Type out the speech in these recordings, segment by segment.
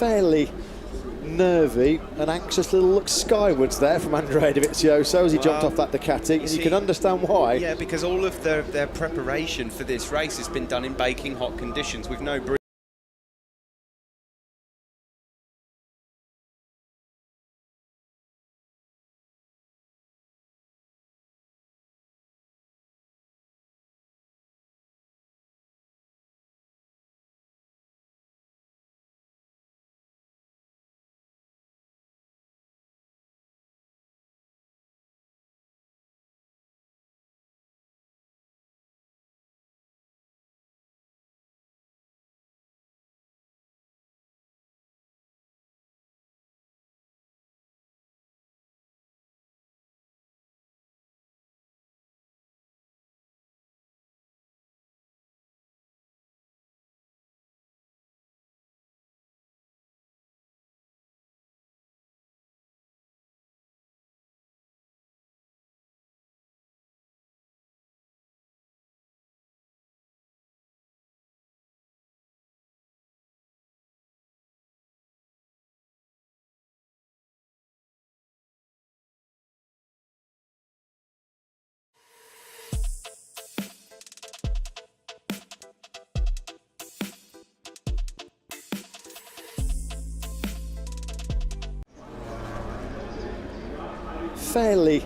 fairly nervy and anxious little look skywards there from Andrea Dovisioso as he jumped off that Ducati, and you can understand why. Yeah, because all of their preparation for this race has been done in baking hot conditions with no breeze. Fairly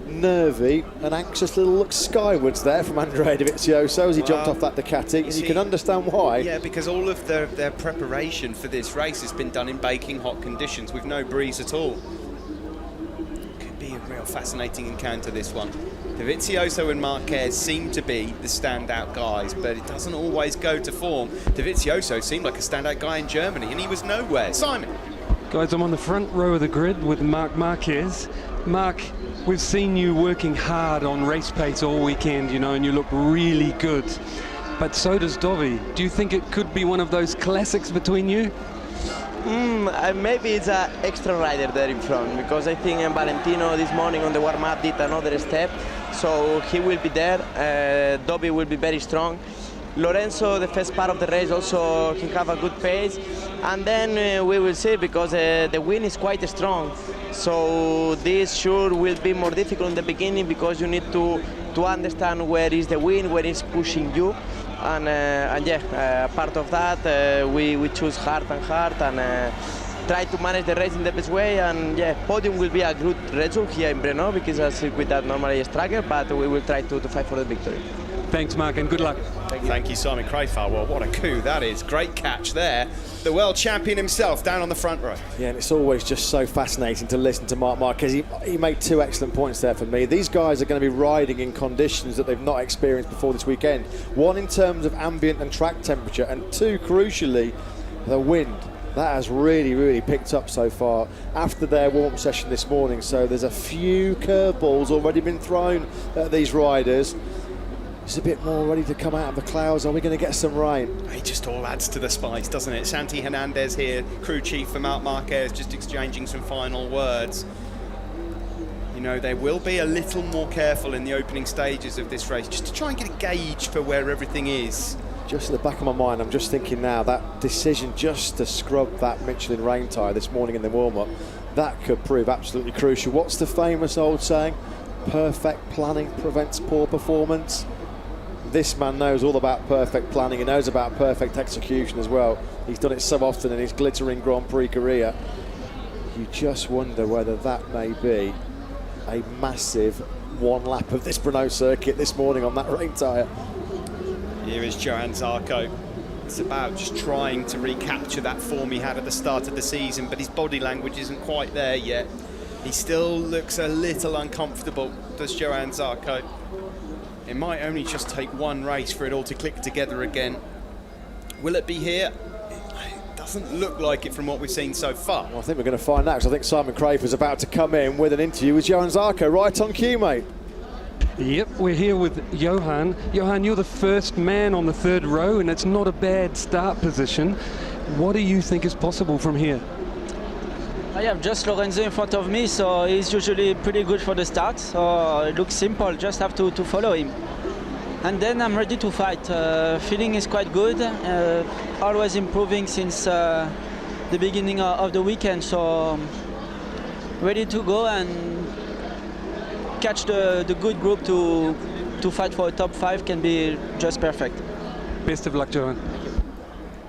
nervy and anxious little look skywards there from Andrea Dovisioso as he jumped off that Ducati, and you can understand why. Yeah, because all of their preparation for this race has been done in baking hot conditions with no breeze at all. Could be a real fascinating encounter, this one. Dovisioso and Marquez seem to be the standout guys, but it doesn't always go to form. Dovisioso seemed like a standout guy in Germany, and he was nowhere. Simon. Guys, I'm on the front row of the grid with Marquez. Marc, we've seen you working hard on race pace all weekend, you know, and you look really good. But so does Dovi. Do you think it could be one of those classics between you? Maybe it's an extra rider there in front, because I think Valentino this morning on the warm-up did another step, so he will be there. Dovi will be very strong. Lorenzo, the first part of the race, also he have a good pace, and then we will see, because the wind is quite strong. So this sure will be more difficult in the beginning, because you need to understand where is the wind, where is pushing you, and yeah, part of that we choose hard and try to manage the race in the best way. And yeah, podium will be a good result here in Brno, because it's a circuit that normally struggle, but we will try to fight for the victory. Thanks, Marc, and good luck. Thank you, Simon Crayfile. Well, what a coup that is. Great catch there. The world champion himself down on the front row. Yeah, and it's always just so fascinating to listen to Marc Marquez. He made two excellent points there for me. These guys are going to be riding in conditions that they've not experienced before this weekend. One, in terms of ambient and track temperature, and two, crucially, the wind. That has really, really picked up so far after their warm session this morning. So there's a few curveballs already been thrown at these riders. It's a bit more ready to come out of the clouds. Are we going to get some rain? It just all adds to the spice, doesn't it? Santi Hernandez here, crew chief for Marc Marquez, just exchanging some final words. You know, they will be a little more careful in the opening stages of this race, just to try and get a gauge for where everything is. Just in the back of my mind, I'm just thinking now, that decision just to scrub that Michelin rain tyre this morning in the warm-up, that could prove absolutely crucial. What's the famous old saying? Perfect planning prevents poor performance. This man knows all about perfect planning. He knows about perfect execution as well. He's done it so often in his glittering Grand Prix career. You just wonder whether that may be a massive one lap of this Brno circuit this morning on that rain tyre. Here is Johann Zarco. It's about just trying to recapture that form he had at the start of the season, but his body language isn't quite there yet. He still looks a little uncomfortable, does Johann Zarco. It might only just take one race for it all to click together again. Will it be here? It doesn't look like it from what we've seen so far. Well, I think we're going to find out, because I think Simon Crayford's about to come in with an interview with Johann Zarco. Right on cue, mate. Yep, we're here with Johann. Johann, you're the first man on the third row, and it's not a bad start position. What do you think is possible from here? I have just Lorenzo in front of me, so he's usually pretty good for the start. So it looks simple, just have to follow him. And then I'm ready to fight. Feeling is quite good, always improving since the the beginning of the weekend. So ready to go and catch the good group to fight for a top 5 can be just perfect. Best of luck, Johan.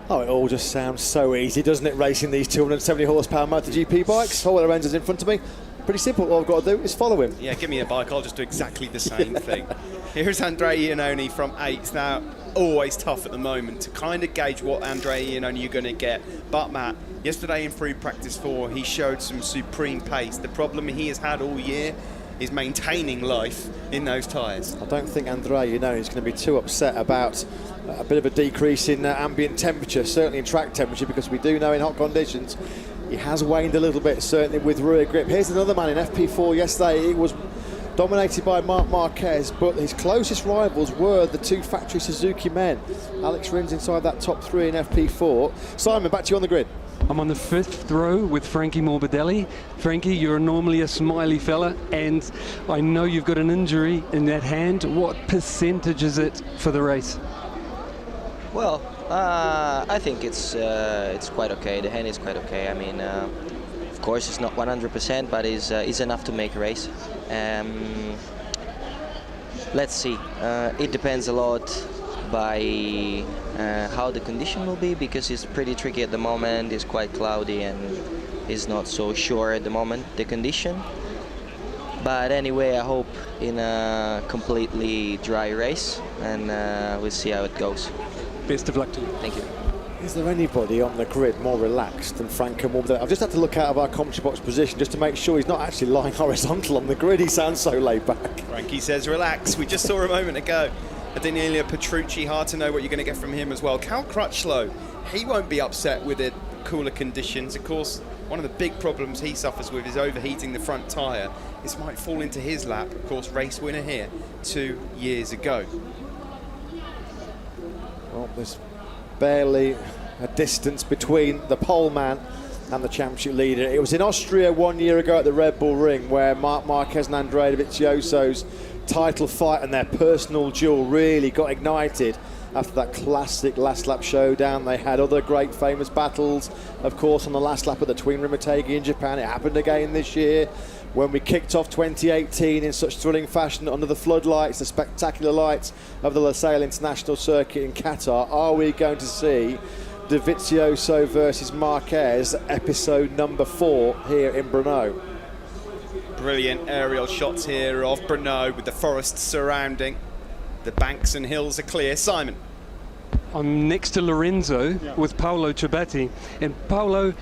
Oh, it all just sounds so easy, doesn't it, racing these 270 horsepower MotoGP bikes? Oh, well, Lorenzo's in front of me. Pretty simple. All I've got to do is follow him. Yeah, give me a bike, I'll just do exactly the same thing. Here's Andrea Iannone from 8th. Now, always tough at the moment to kind of gauge what Andrea Iannone you're going to get. But Matt, yesterday in free practice 4, he showed some supreme pace. The problem he has had all year is maintaining life in those tyres. I don't think Andrea Iannone is going to be too upset about a bit of a decrease in ambient temperature, certainly in track temperature, because we do know in hot conditions he has waned a little bit, certainly with rear grip. Here's another man in FP4 yesterday. He was dominated by Marc Marquez, but his closest rivals were the 2 factory Suzuki men. Alex Rins inside that top 3 in FP4. Simon, back to you on the grid. I'm on the 5th row with Frankie Morbidelli. Frankie, you're normally a smiley fella, and I know you've got an injury in that hand. What percentage is it for the race? Well, I think it's quite okay. The hand is quite okay. I mean, of course, it's not 100%, but is enough to make a race. Let's see. It depends a lot by how the condition will be, because it's pretty tricky at the moment. It's quite cloudy and is not so sure at the moment, the condition. But anyway, I hope in a completely dry race, and we'll see how it goes. Best of luck to you. Thank you. Is there anybody on the grid more relaxed than Franco Morbidelli? I've just had to look out of our commentary box position just to make sure he's not actually lying horizontal on the grid. He sounds so laid back. Frankie says relax. We just saw a moment ago Daniele Petrucci, hard to know what you're going to get from him as well. Cal Crutchlow, he won't be upset with the cooler conditions. Of course, one of the big problems he suffers with is overheating the front tyre. This might fall into his lap. Of course, race winner here 2 years ago. Well, there's barely a distance between the pole man and the championship leader. It was in Austria 1 year ago at the Red Bull Ring where Marc Marquez and Andrea Dovizioso's title fight and their personal duel really got ignited after that classic last lap showdown. They had other great famous battles, of course, on the last lap of the Twin Rimategi in Japan. It happened again this year when we kicked off 2018 in such thrilling fashion under the floodlights, the spectacular lights of the Losail International Circuit in Qatar. Are we going to see Dovizioso versus Marquez, episode number 4 here in Brno? Brilliant aerial shots here of Brno with the forests surrounding. The banks and hills are clear. Simon. I'm next to Lorenzo with Paolo Ciabatti. And Paolo,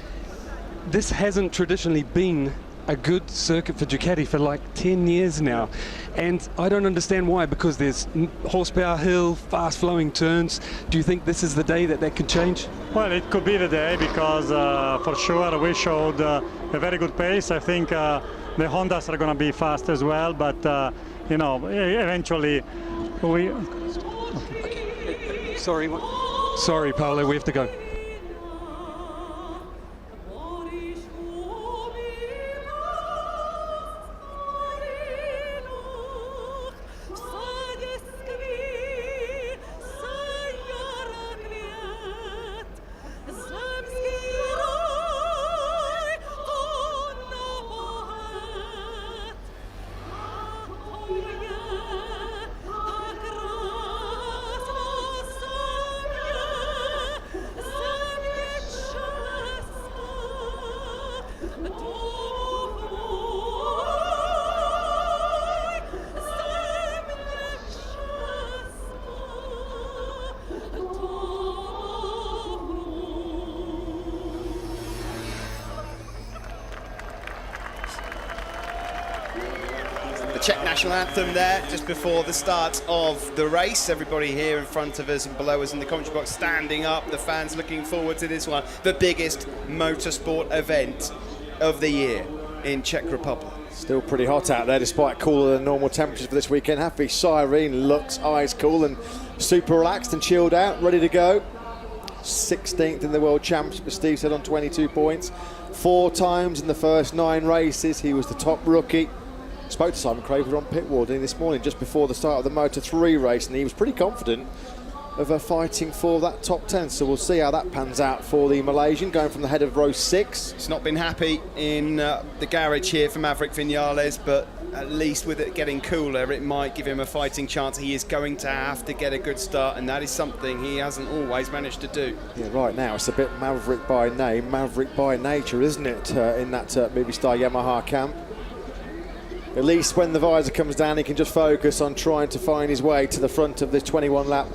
this hasn't traditionally been a good circuit for Ducati for like 10 years now. And I don't understand why, because there's horsepower hill, fast flowing turns. Do you think this is the day that could change? Well, it could be the day, because for sure we showed a very good pace. I think the Hondas are going to be fast as well, but you know, eventually we... Okay. Sorry, Paolo, we have to go. Czech national anthem there just before the start of the race. Everybody here in front of us and below us in the commentary box standing up. The fans looking forward to this one, the biggest motorsport event of the year in Czech Republic. Still pretty hot out there despite cooler than normal temperatures for this weekend. Happy Cyrene looks ice cool and super relaxed and chilled out, ready to go. 16th in the World Championship, as Steve said, on 22 points. 4 times in the first 9 races. He was the top rookie. Spoke to Simon Craver on pit wall this morning just before the start of the Moto3 race, and he was pretty confident of fighting for that top 10. So we'll see how that pans out for the Malaysian, going from the head of row 6. He's not been happy in the garage here for Maverick Vinales, but at least with it getting cooler, it might give him a fighting chance. He is going to have to get a good start, and that is something he hasn't always managed to do. Yeah, right now it's a bit Maverick by name, Maverick by nature, isn't it, in that movie star Yamaha camp? At least when the visor comes down, he can just focus on trying to find his way to the front of this 21-lap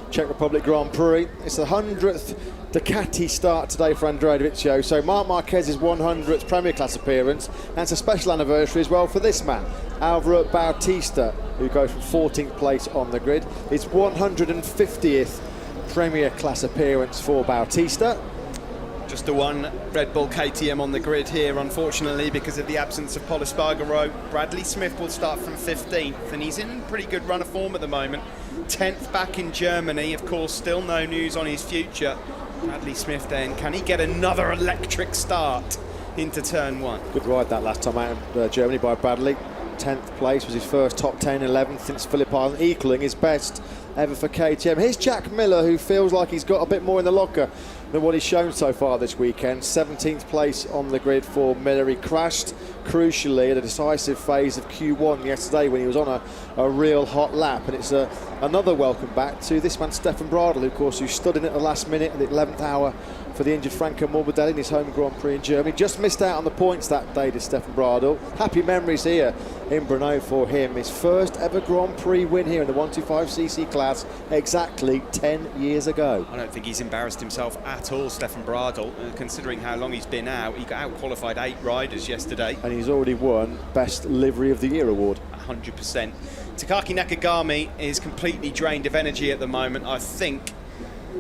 Czech Republic Grand Prix. It's the 100th Ducati start today for Andrea Dovisioso. So Marc Marquez's 100th Premier Class appearance, and it's a special anniversary as well for this man, Alvaro Bautista, who goes from 14th place on the grid. His 150th Premier Class appearance for Bautista. Just the one Red Bull KTM on the grid here, unfortunately, because of the absence of Pol Espargaro. Bradley Smith will start from 15th, and he's in a pretty good run of form at the moment. 10th back in Germany, of course, still no news on his future. Bradley Smith then, can he get another electric start into turn 1? Good ride that last time out in Germany by Bradley. 10th place was his first top 10, 11th since Phillip Island, equalling his best ever for KTM. Here's Jack Miller, who feels like he's got a bit more in the locker than what he's shown so far this weekend. 17th place on the grid for Miller. He crashed crucially at a decisive phase of Q1 yesterday when he was on a real hot lap, and it's another welcome back to this man Stefan Bradl, who, of course, who stood in at the last minute at the 11th hour for the injured Franco Morbidelli in his home Grand Prix in Germany. Just missed out on the points that day to Stefan Bradl. Happy memories here in Brno for him. His first ever Grand Prix win here in the 125cc class exactly 10 years ago. I don't think he's embarrassed himself at all, Stefan Bradl, considering how long he's been out. He got out-qualified 8 riders yesterday. And he's already won Best Livery of the Year award. 100%. Takaki Nakagami is completely drained of energy at the moment. I think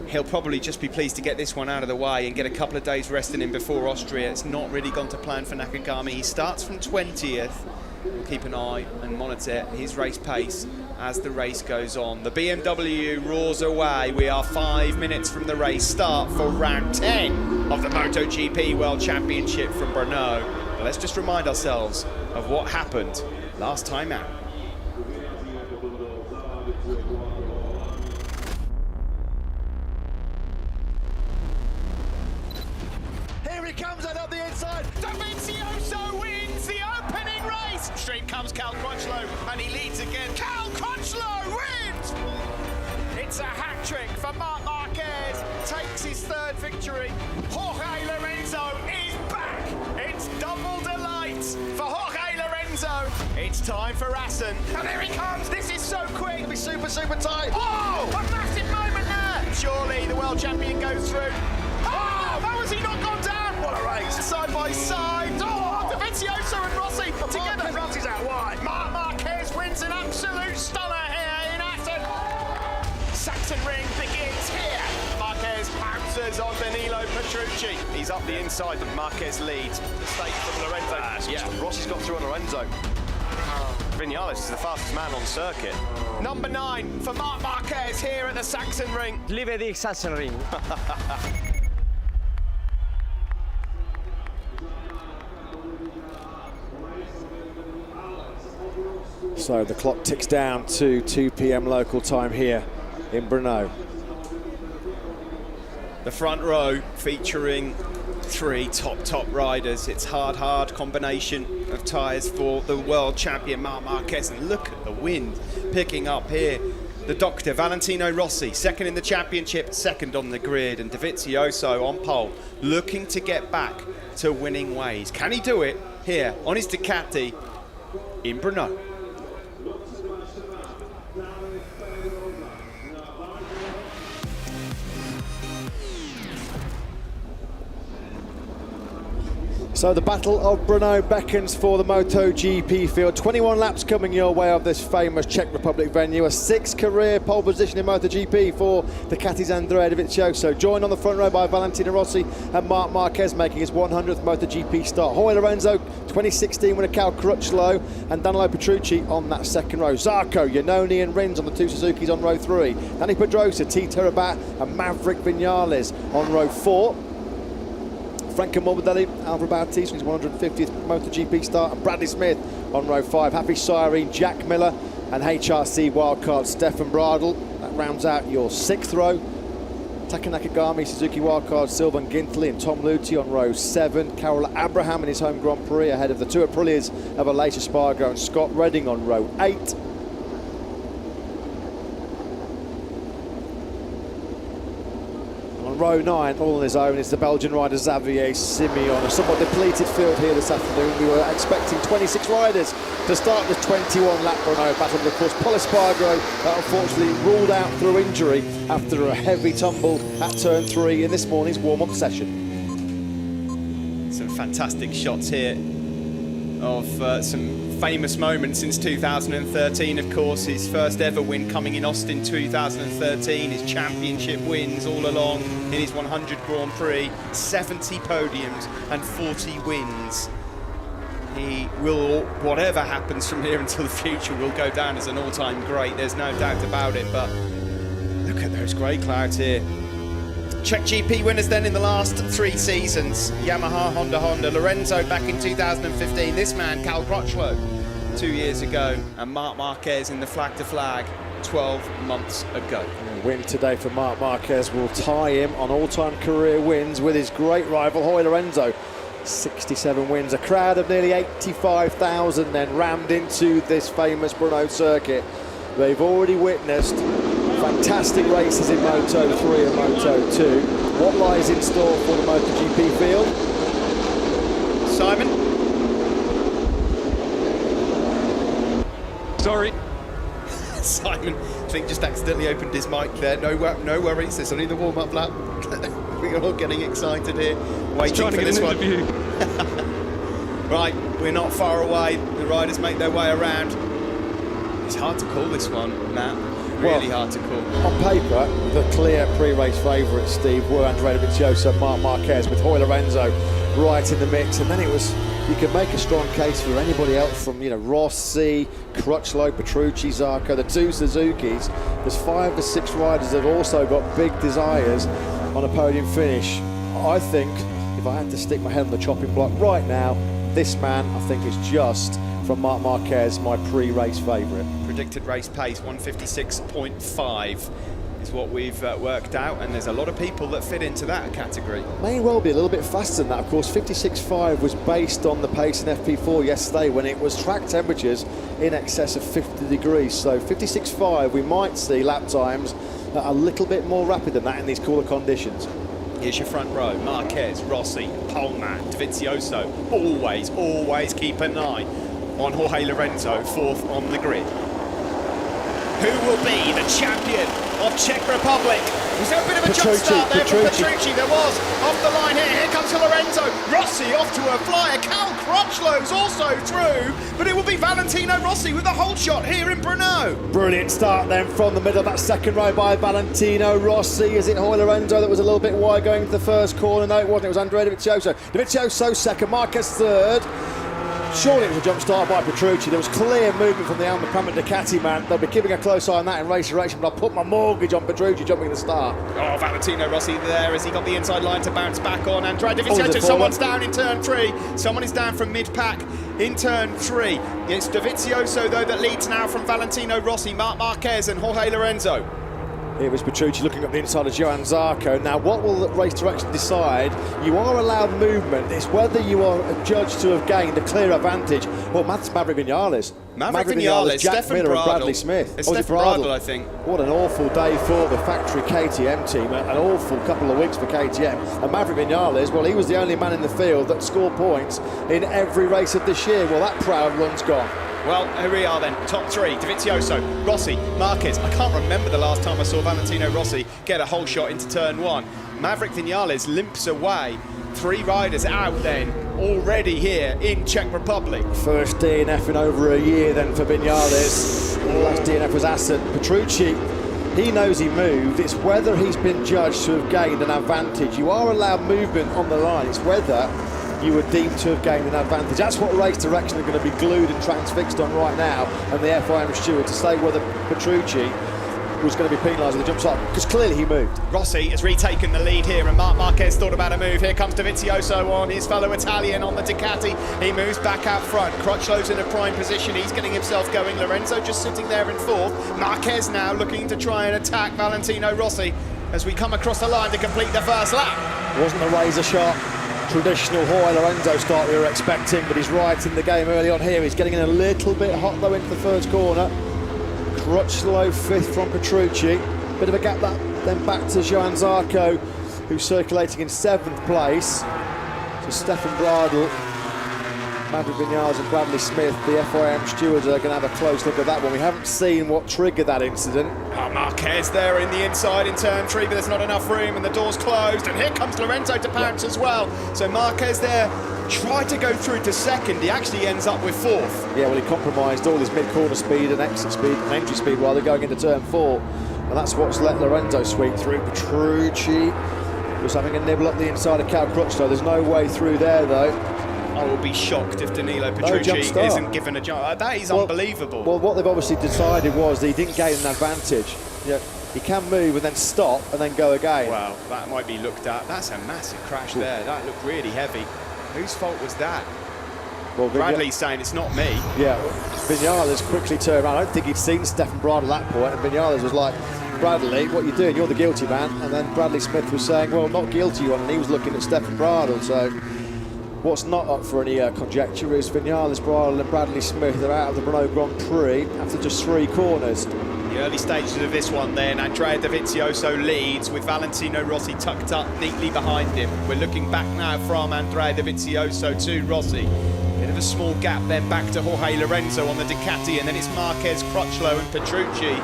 he'll probably just be pleased to get this one out of the way and get a couple of days resting in before Austria. It's not really gone to plan for Nakagami. He starts from 20th. We'll keep an eye and monitor his race pace as the race goes on. The BMW roars away. We are 5 minutes from the race start for round 10 of the MotoGP World Championship from Brno. But let's just remind ourselves of what happened last time out. Here he comes out of the inside. Dovisioso wins the opening race. Straight comes Cal Crutchlow, and he leads again. Cal Crutchlow wins! It's a hat-trick for Marc Marquez. Takes his 3rd victory. Jorge Lorenzo is back. It's double delight for Jorge Lorenzo. It's time for Assen. And there he comes. This is so quick. It'll be super, super tight. Oh, a massive moment there. Surely the world champion goes through. Oh, how has he not gone down? What a race. Side by side. Oh, Dovisioso and Rossi together. Rossi's out wide. Marc Marquez wins an absolute stunner here in Assen. Saxon Ring begins here. Marquez pounces on Danilo Petrucci. He's up the inside, but Marquez leads. Mistake from Lorenzo. Yeah, Rossi's got through on Lorenzo. Vinales is the fastest man on circuit. Number 9 for Marc Marquez here at the Saxon Ring. Live the Saxon Ring. So the clock ticks down to 2 p.m. local time here in Brno. The front row featuring 3 top riders. It's hard combination of tyres for the world champion Marc Marquez, and look at the wind picking up here. The doctor Valentino Rossi, 2nd in the championship, 2nd on the grid, and Dovizioso on pole, looking to get back to winning ways. Can he do it here on his Ducati in Brno? So the Battle of Brno beckons for the MotoGP field. 21 laps coming your way of this famous Czech Republic venue. A 6th career pole position in MotoGP for Ducati's Andrea Dovisioso. Joined on the front row by Valentino Rossi and Marc Marquez making his 100th MotoGP start. Jorge Lorenzo, 2016 winner Cal Crutchlow, and Danilo Petrucci on that 2nd row. Zarco, Iannone and Rins on the 2 Suzukis on row 3. Dani Pedrosa, Tito Rabat and Maverick Vinales on row 4. Franco Morbidelli, Alvaro Bautista, his 150th MotoGP start, and Bradley Smith on row 5. Happy Cyrene, Jack Miller and HRC wildcard Stefan Bradl. That rounds out your 6th row. Taka Nakagami, Suzuki wildcard Sylvain Gintley and Tom Luthi on row 7. Carol Abraham in his home Grand Prix ahead of the two Aprilias of Aleix Espargaro and Scott Redding on row 8. On row 9, all on his own, is the Belgian rider Xavier Simeon. A somewhat depleted field here this afternoon. We were expecting 26 riders to start the 21-lap Brno battle, but of course Paul Espargaro unfortunately ruled out through injury after a heavy tumble at turn 3 in this morning's warm-up session. Some fantastic shots here of some famous moments since 2013, of course. His first ever win coming in Austin 2013, his championship wins all along in his 100 Grand Prix, 70 podiums and 40 wins. He will, whatever happens from here until the future, will go down as an all-time great, there's no doubt about it. But look at those grey clouds here. Czech GP winners then in the last 3 seasons. Yamaha, Honda, Lorenzo back in 2015. This man, Cal Crutchlow, 2 years ago. And Marc Marquez in the flag-to-flag 12 months ago. A win today for Marc Marquez will tie him on all-time career wins with his great rival, Jorge Lorenzo. 67 wins. A crowd of nearly 85,000 then rammed into this famous Brno circuit. They've already witnessed fantastic races in Moto 3 and Moto 2. What lies in store for the MotoGP field? Simon? Sorry. Simon, I think, just accidentally opened his mic there. No worries, it's only the warm-up lap. We're all getting excited here, waiting for this one. Right, we're not far away. The riders make their way around. It's hard to call this one, Matt. Really hard to call. On paper, the clear pre-race favourites, Steve, were Andrea Dovisioso and Marc Marquez, with Jorge Lorenzo right in the mix. And then it was, you could make a strong case for anybody else from, Rossi, Crutchlow, Petrucci, Zarco, the 2 Suzukis. There's 5 to 6 riders that have also got big desires on a podium finish. I think if I had to stick my head on the chopping block right now, this man, I think, is just, from Marc Marquez, my pre-race favourite. Predicted race pace 156.5 is what we've worked out, and there's a lot of people that fit into that category. May well be a little bit faster than that. Of course, 56.5 was based on the pace in FP4 yesterday when it was track temperatures in excess of 50 degrees. So 56.5, we might see lap times that are a little bit more rapid than that in these cooler conditions. Here's your front row: Marquez, Rossi, Poleman, Dovizioso. Always keep an eye on Jorge Lorenzo, 4th on the grid. Who will be the champion of Czech Republic? Was there a bit of a jump start there from Petrucci? There was. Off the line here. Here comes Lorenzo. Rossi off to a flyer. Cal Crutchlow's also through, but it will be Valentino Rossi with the hold shot here in Brno. Brilliant start then from the middle of that second row by Valentino Rossi. Is it Jorge Lorenzo that was a little bit wide going into the first corner? No, it wasn't. It was Andrea Dovisioso. Dovizioso second, Marquez third. Surely it was a jump start by Petrucci. There was clear movement from the Alma Prama Ducati man. They'll be keeping a close eye on that in race direction, but I'll put my mortgage on Petrucci jumping the start. Oh, Valentino Rossi there as he got the inside line to bounce back on. Andrea Dovizioso, someone's down in turn 3. Someone is down from mid-pack in turn 3. It's Dovizioso, though, that leads now from Valentino Rossi, Marc Marquez and Jorge Lorenzo. Here was Petrucci looking up the inside of Johan Zarco. Now, what will the race direction decide? You are allowed movement. It's whether you are judged to have gained a clear advantage. Well, that's Maverick Vinales. Maverick Vinales, Jack Stefan Miller Bradl. and Bradley Smith. It's Stefan Bradl, I think. What an awful day for the factory KTM team. An awful couple of weeks for KTM. And Maverick Vinales, well, he was the only man in the field that scored points in every race of this year. Well, that proud run's gone. Well, here we are then, top 3, Dovizioso, Rossi, Marquez. I can't remember the last time I saw Valentino Rossi get a whole shot into turn 1. Maverick Vinales limps away. 3 riders out then, already here in Czech Republic. First DNF in over a year then for Vinales. The last DNF was Assen. Petrucci, he knows he moved. It's whether he's been judged to have gained an advantage. You are allowed movement on the line. It's whether you were deemed to have gained an advantage. That's what race direction are going to be glued and transfixed on right now, and the FIM steward to say whether Petrucci was going to be penalised with the jump start, because clearly he moved. Rossi has retaken the lead here, and Marc Marquez thought about a move. Here comes Dovizioso on his fellow Italian on the Ducati. He moves back out front. Crutchlow's in a prime position. He's getting himself going. Lorenzo just sitting there in fourth. Marquez now looking to try and attack Valentino Rossi as we come across the line to complete the first lap. It wasn't a razor-sharp traditional Jorge Lorenzo start we were expecting, but he's right in the game early on here. He's getting in a little bit hot though into the first corner. Crutchlow fifth from Petrucci. Bit of a gap that then back to Johann Zarco, who's circulating in seventh place. So Stefan Bradl, Maverick Vinales and Bradley Smith, the FIM stewards, are going to have a close look at that one. We haven't seen what triggered that incident. Marquez there in the inside in turn 3, but there's not enough room and the door's closed, and here comes Lorenzo to pounce as well. So Marquez there tried to go through to second. He actually ends up with fourth. Yeah, well, he compromised all his mid-corner speed and exit speed and entry speed while they're going into turn 4, and that's what's let Lorenzo sweep through. Petrucci was having a nibble up the inside of Cal Crutchlow. There's no way through there though. I will be shocked if Danilo Petrucci isn't given a jump. That is unbelievable. Well, what they've obviously decided was that he didn't gain an advantage. Yeah, he can move and then stop and then go again. Well, that might be looked at. That's a massive crash there. That looked really heavy. Whose fault was that? Well, Bradley's saying it's not me. Yeah, Vinales quickly turned around. I don't think he'd seen Stefan Bradl at that point, and Vinales was like, Bradley, what are you doing? You're the guilty man. And then Bradley Smith was saying, well, not guilty one, and he was looking at Stefan Bradl. So what's not up for any conjecture is Vinales, Bradl and Bradley Smith are out of the Brno Grand Prix after just 3 corners. The early stages of this one then, Andrea Dovizioso leads with Valentino Rossi tucked up neatly behind him. We're looking back now from Andrea Dovizioso to Rossi. Bit of a small gap then back to Jorge Lorenzo on the Ducati, and then it's Marquez, Crutchlow and Petrucci.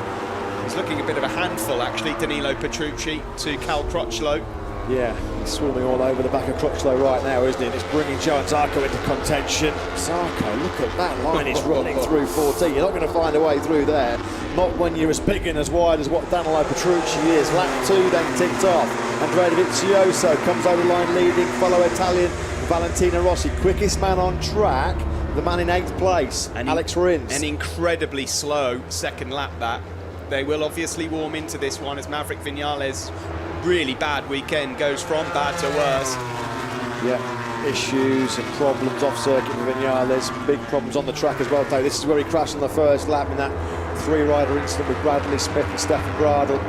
He's looking a bit of a handful actually, Danilo Petrucci to Cal Crutchlow. Yeah, he's swarming all over the back of Crutchlow right now, isn't he? And it's bringing Johann Zarco into contention. Zarco, look at that line he's running through 14. You're not going to find a way through there. Not when you're as big and as wide as what Danilo Petrucci is. Lap 2 then ticked off. Andrea Dovizioso comes over the line leading fellow Italian Valentino Rossi. Quickest man on track, the man in 8th place, Alex Rins. An incredibly slow second lap that. They will obviously warm into this one as Maverick Vinales, really bad weekend, goes from bad to worse. Yeah, issues and problems off circuit with Vinales, big problems on the track as well, though. This is where he crashed on the first lap in that 3-rider incident with Bradley Smith and Stefan Bradl.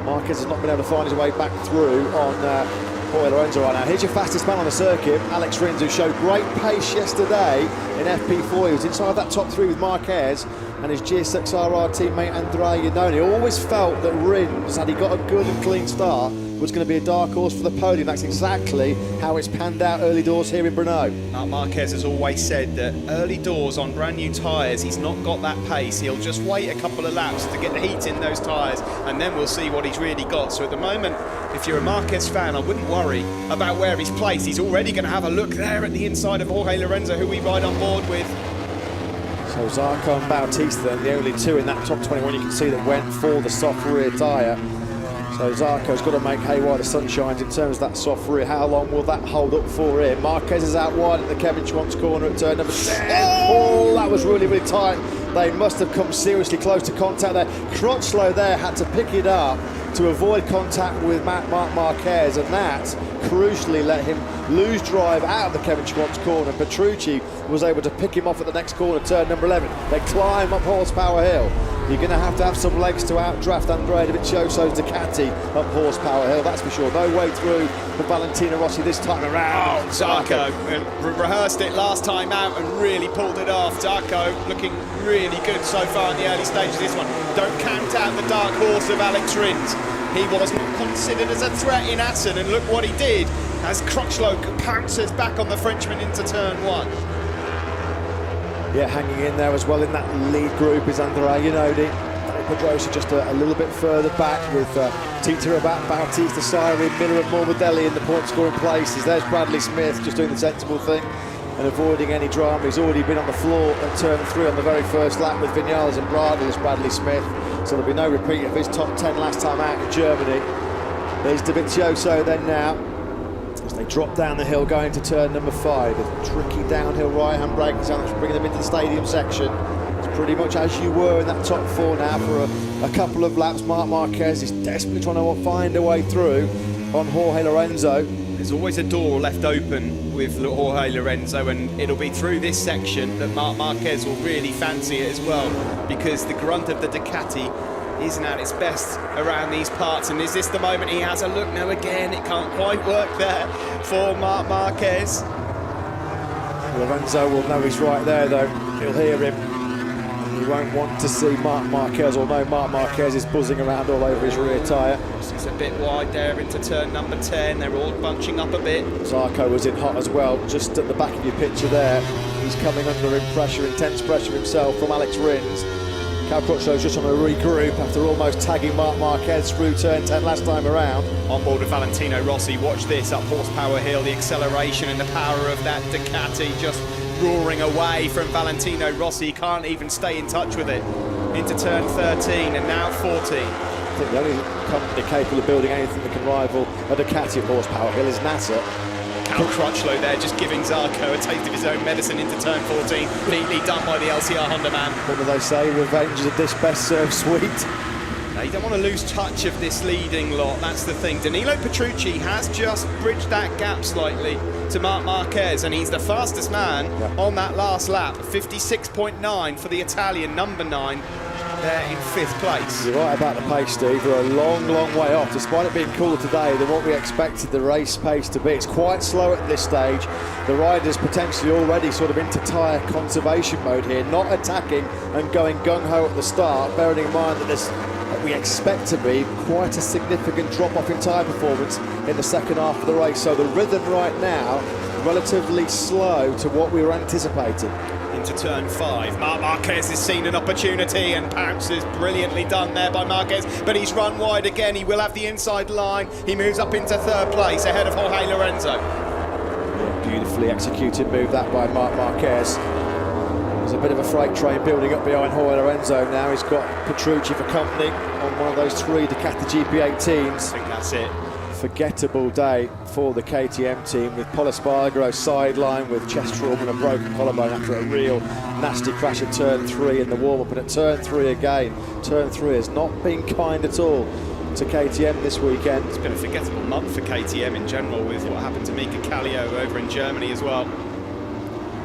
Marquez has not been able to find his way back through on Jorge Lorenzo right now. Here's your fastest man on the circuit, Alex Rins, who showed great pace yesterday in FP4. He was inside that top 3 with Marquez and his GSX-RR teammate Andrea Dovisioso. Always felt that Rins, had he got a good and clean start, was going to be a dark horse for the podium. That's exactly how it's panned out early doors here in Brno. Marc Marquez has always said that early doors on brand new tyres, he's not got that pace. He'll just wait a couple of laps to get the heat in those tyres, and then we'll see what he's really got. So at the moment, if you're a Marquez fan, I wouldn't worry about where he's placed. He's already going to have a look there at the inside of Jorge Lorenzo, who we ride on board with. So Zarco and Bautista, then, the only 2 in that top 21 you can see that went for the soft rear tyre. So Zarco's got to make hay while the sun shines in terms of that soft rear. How long will that hold up for him? Marquez is out wide at the Kevin Schwantz corner at turn number 10. Oh, that was really, really tight. They must have come seriously close to contact there. Crutchlow there had to pick it up to avoid contact with Marc Marquez, and that crucially let him lose drive out of the Kevin Schwantz corner. Petrucci was able to pick him off at the next corner, turn number 11. They climb up Horsepower Hill. You're going to have some legs to outdraft Andrea Dovizioso's Ducati up Horsepower Hill, that's for sure. No way through for Valentino Rossi this time around. Oh, Zarco rehearsed it last time out and really pulled it off. Zarco looking really good so far in the early stages of this one. Don't count out the dark horse of Alex Rins. He was not considered as a threat in Assen, and look what he did as Crutchlow pounces back on the Frenchman into turn 1. Yeah, hanging in there as well in that lead group is Andrea Dovisioso. Pedrosa just a little bit further back with Tita Rabat, Bautista, Siri, Miller and Morbidelli in the point scoring places. There's Bradley Smith just doing the sensible thing and avoiding any drama. He's already been on the floor at turn 3 on the very first lap with Vinales and Bradl as Bradley Smith. So there'll be no repeat of his top 10 last time out in Germany. There's Dovizioso then now, as they drop down the hill going to turn number 5. A tricky downhill right-hand braking zone that's bringing them into the stadium section. As pretty much as you were in that top 4 now for a couple of laps. Marc Marquez is desperately trying to find a way through on Jorge Lorenzo. There's always a door left open with Jorge Lorenzo, and it'll be through this section that Marc Marquez will really fancy it as well, because the grunt of the Ducati isn't at its best around these parts. And is this the moment he has a look? No, again, it can't quite work there for Marc Marquez. Lorenzo will know he's right there though. He'll hear him. He won't want to see Marc Marquez, although Marc Marquez is buzzing around all over his rear tyre. It's a bit wide there into turn number 10. They're all bunching up a bit. Zarco was in hot as well, just at the back of your picture there. He's coming under intense pressure himself from Alex Rins. Cal Crutchlow's just on a regroup after almost tagging Marc Marquez through turn 10 last time around. On board with Valentino Rossi. Watch this, up Horsepower Hill, the acceleration and the power of that Ducati just roaring away from Valentino Rossi. He can't even stay in touch with it. Into turn 13 and now 14. I think the only company capable of building anything that can rival a Ducati at Horsepower Hill is NASA. Cal Crutchlow there just giving Zarco a taste of his own medicine into turn 14. Neatly done by the LCR Honda man. What do they say? Revenge is a dish best served sweet. Now, you don't want to lose touch of this leading lot, that's the thing. Danilo Petrucci has just bridged that gap slightly to Marc Marquez, and he's the fastest man on that last lap. 56.9 for the Italian, number 9. There in 5th place. You're right about the pace, Steve. We're a long, long way off, despite it being cooler today than what we expected the race pace to be. It's quite slow at this stage. The rider's potentially already sort of into tyre conservation mode here, not attacking and going gung-ho at the start, bearing in mind that we expect to be quite a significant drop-off in tyre performance in the second half of the race. So the rhythm right now, relatively slow to what we were anticipating. Into turn 5, Marc Marquez has seen an opportunity and pounces. Brilliantly done there by Marquez, but he's run wide again. He will have the inside line. He moves up into 3rd place ahead of Jorge Lorenzo. Yeah, beautifully executed move that by Marc Marquez. There's a bit of a freight train building up behind Jorge Lorenzo now. He's got Petrucci for company on one of those 3 Ducati GP18s. I think that's it. Forgettable day for the KTM team, with Pol Espargaro sideline with chest trauma and a broken collarbone after a real nasty crash at turn 3 in the warm-up, and at turn 3 again. Turn 3 has not been kind at all to KTM this weekend. It's been a forgettable month for KTM in general, with what happened to Mika Kallio over in Germany as well.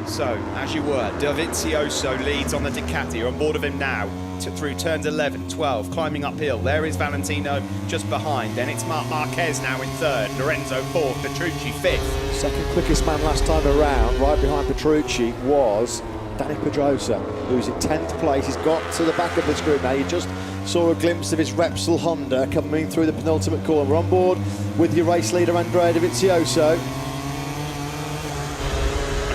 So, as you were, Dovizioso leads on the Ducati. You're on board of him now, through turns 11, 12, climbing uphill. There is Valentino just behind. Then it's Marc Marquez now in 3rd, Lorenzo 4th, Petrucci 5th. Second quickest man last time around, right behind Petrucci, was Dani Pedrosa, who's in 10th place. He's got to the back of this group now. You just saw a glimpse of his Repsol Honda coming through the penultimate corner. We're on board with your race leader, Andrea Dovisioso.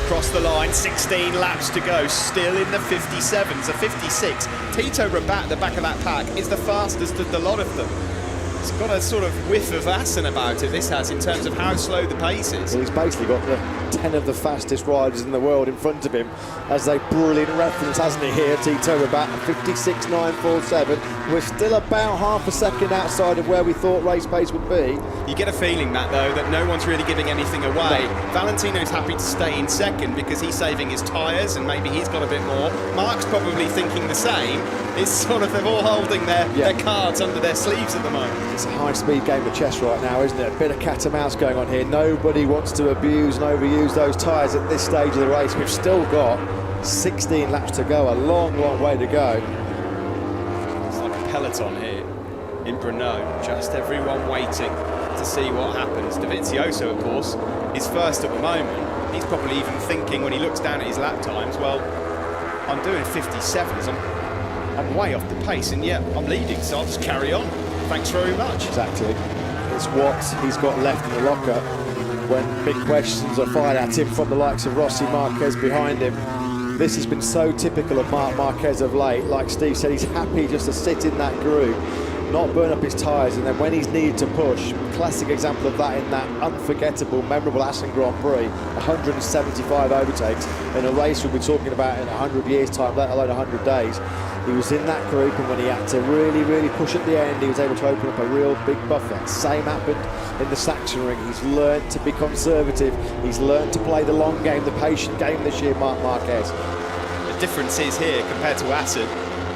Across the line, 16 laps to go, still in the 57s, a 56. Tito Rabat at the back of that pack is the fastest of the lot of them. It's got a sort of whiff of Assen about it, this has, in terms of how slow the pace is. Well, he's basically got the 10 of the fastest riders in the world in front of him as a brilliant reference, hasn't he, here, Tito Rabat, 56.947. We're still about half a second outside of where we thought race pace would be. You get a feeling that, though, that no one's really giving anything away. No. Valentino's happy to stay in 2nd because he's saving his tyres and maybe he's got a bit more. Marc's probably thinking the same. It's sort of, they're all holding their cards under their sleeves at the moment. It's a high-speed game of chess right now, isn't it? A bit of cat and mouse going on here. Nobody wants to abuse and overuse those tyres at this stage of the race. We've still got 16 laps to go, a long, long way to go. It's like a peloton here in Brno, just everyone waiting to see what happens. Dovizioso, of course, is 1st at the moment. He's probably even thinking when he looks down at his lap times, well, I'm doing 57s, I'm way off the pace, and yet I'm leading, so I'll just carry on. Thanks very much. Exactly. It's what he's got left in the locker when big questions are fired at him from the likes of Rossi, Marquez behind him. This has been so typical of Marc Marquez of late. Like Steve said, he's happy just to sit in that group, not burn up his tyres, and then when he's needed to push, classic example of that in that unforgettable, memorable Assen Grand Prix, 175 overtakes in a race we'll be talking about in 100 years' time, let alone 100 days. He was in that group, and when he had to really, really push at the end, he was able to open up a real big buffer. Same happened in the Sachsenring. He's learned to be conservative. He's learned to play the long game, the patient game this year, Marc Marquez. The difference is here, compared to Assen,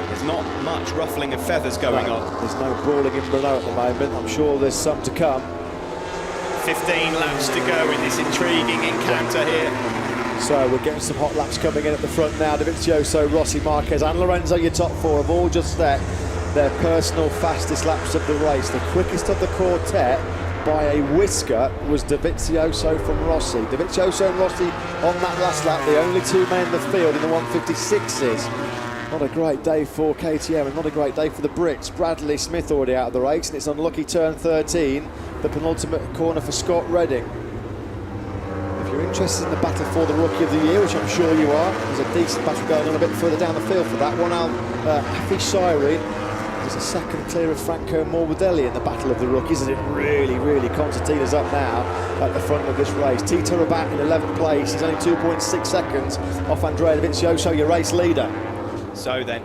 there's not much ruffling of feathers going on. There's no brawling in Brno at the moment. I'm sure there's some to come. 15 laps to go in this intriguing encounter here. So we're getting some hot laps coming in at the front now. Dovizioso, Rossi, Marquez and Lorenzo, your top four, have all just set their personal fastest laps of the race. The quickest of the quartet by a whisker was Dovizioso from Rossi. Dovizioso and Rossi on that last lap, the only two men in the field in the 156s. Not a great day for KTM and not a great day for the Brits. Bradley Smith already out of the race, and it's unlucky turn 13, the penultimate corner for Scott Redding. If you're interested in the battle for the Rookie of the Year, which I'm sure you are, there's a decent battle going on a bit further down the field for that one. Afi Shireen is a second clear of Franco Morbidelli in the battle of the rookies, as it really concertina's up now at the front of this race. Tito Rabat in 11th place, he's only 2.6 seconds off Andrea Dovisioso, your race leader. So then,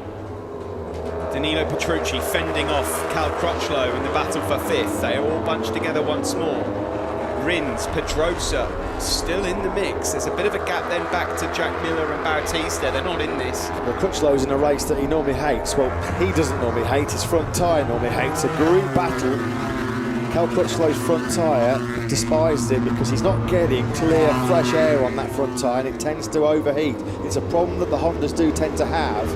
Danilo Petrucci fending off Cal Crutchlow in the battle for 5th. They are all bunched together once more. Rins, Pedrosa, still in the mix. There's a bit of a gap then back to Jack Miller and Bautista. They're not in this. Well, Crutchlow's in a race that he normally hates. Well, he doesn't normally hate, his front tyre normally hates. A group battle. Cal Crutchlow's front tyre despised him because he's not getting clear, fresh air on that front tyre, and it tends to overheat. It's a problem that the Hondas do tend to have.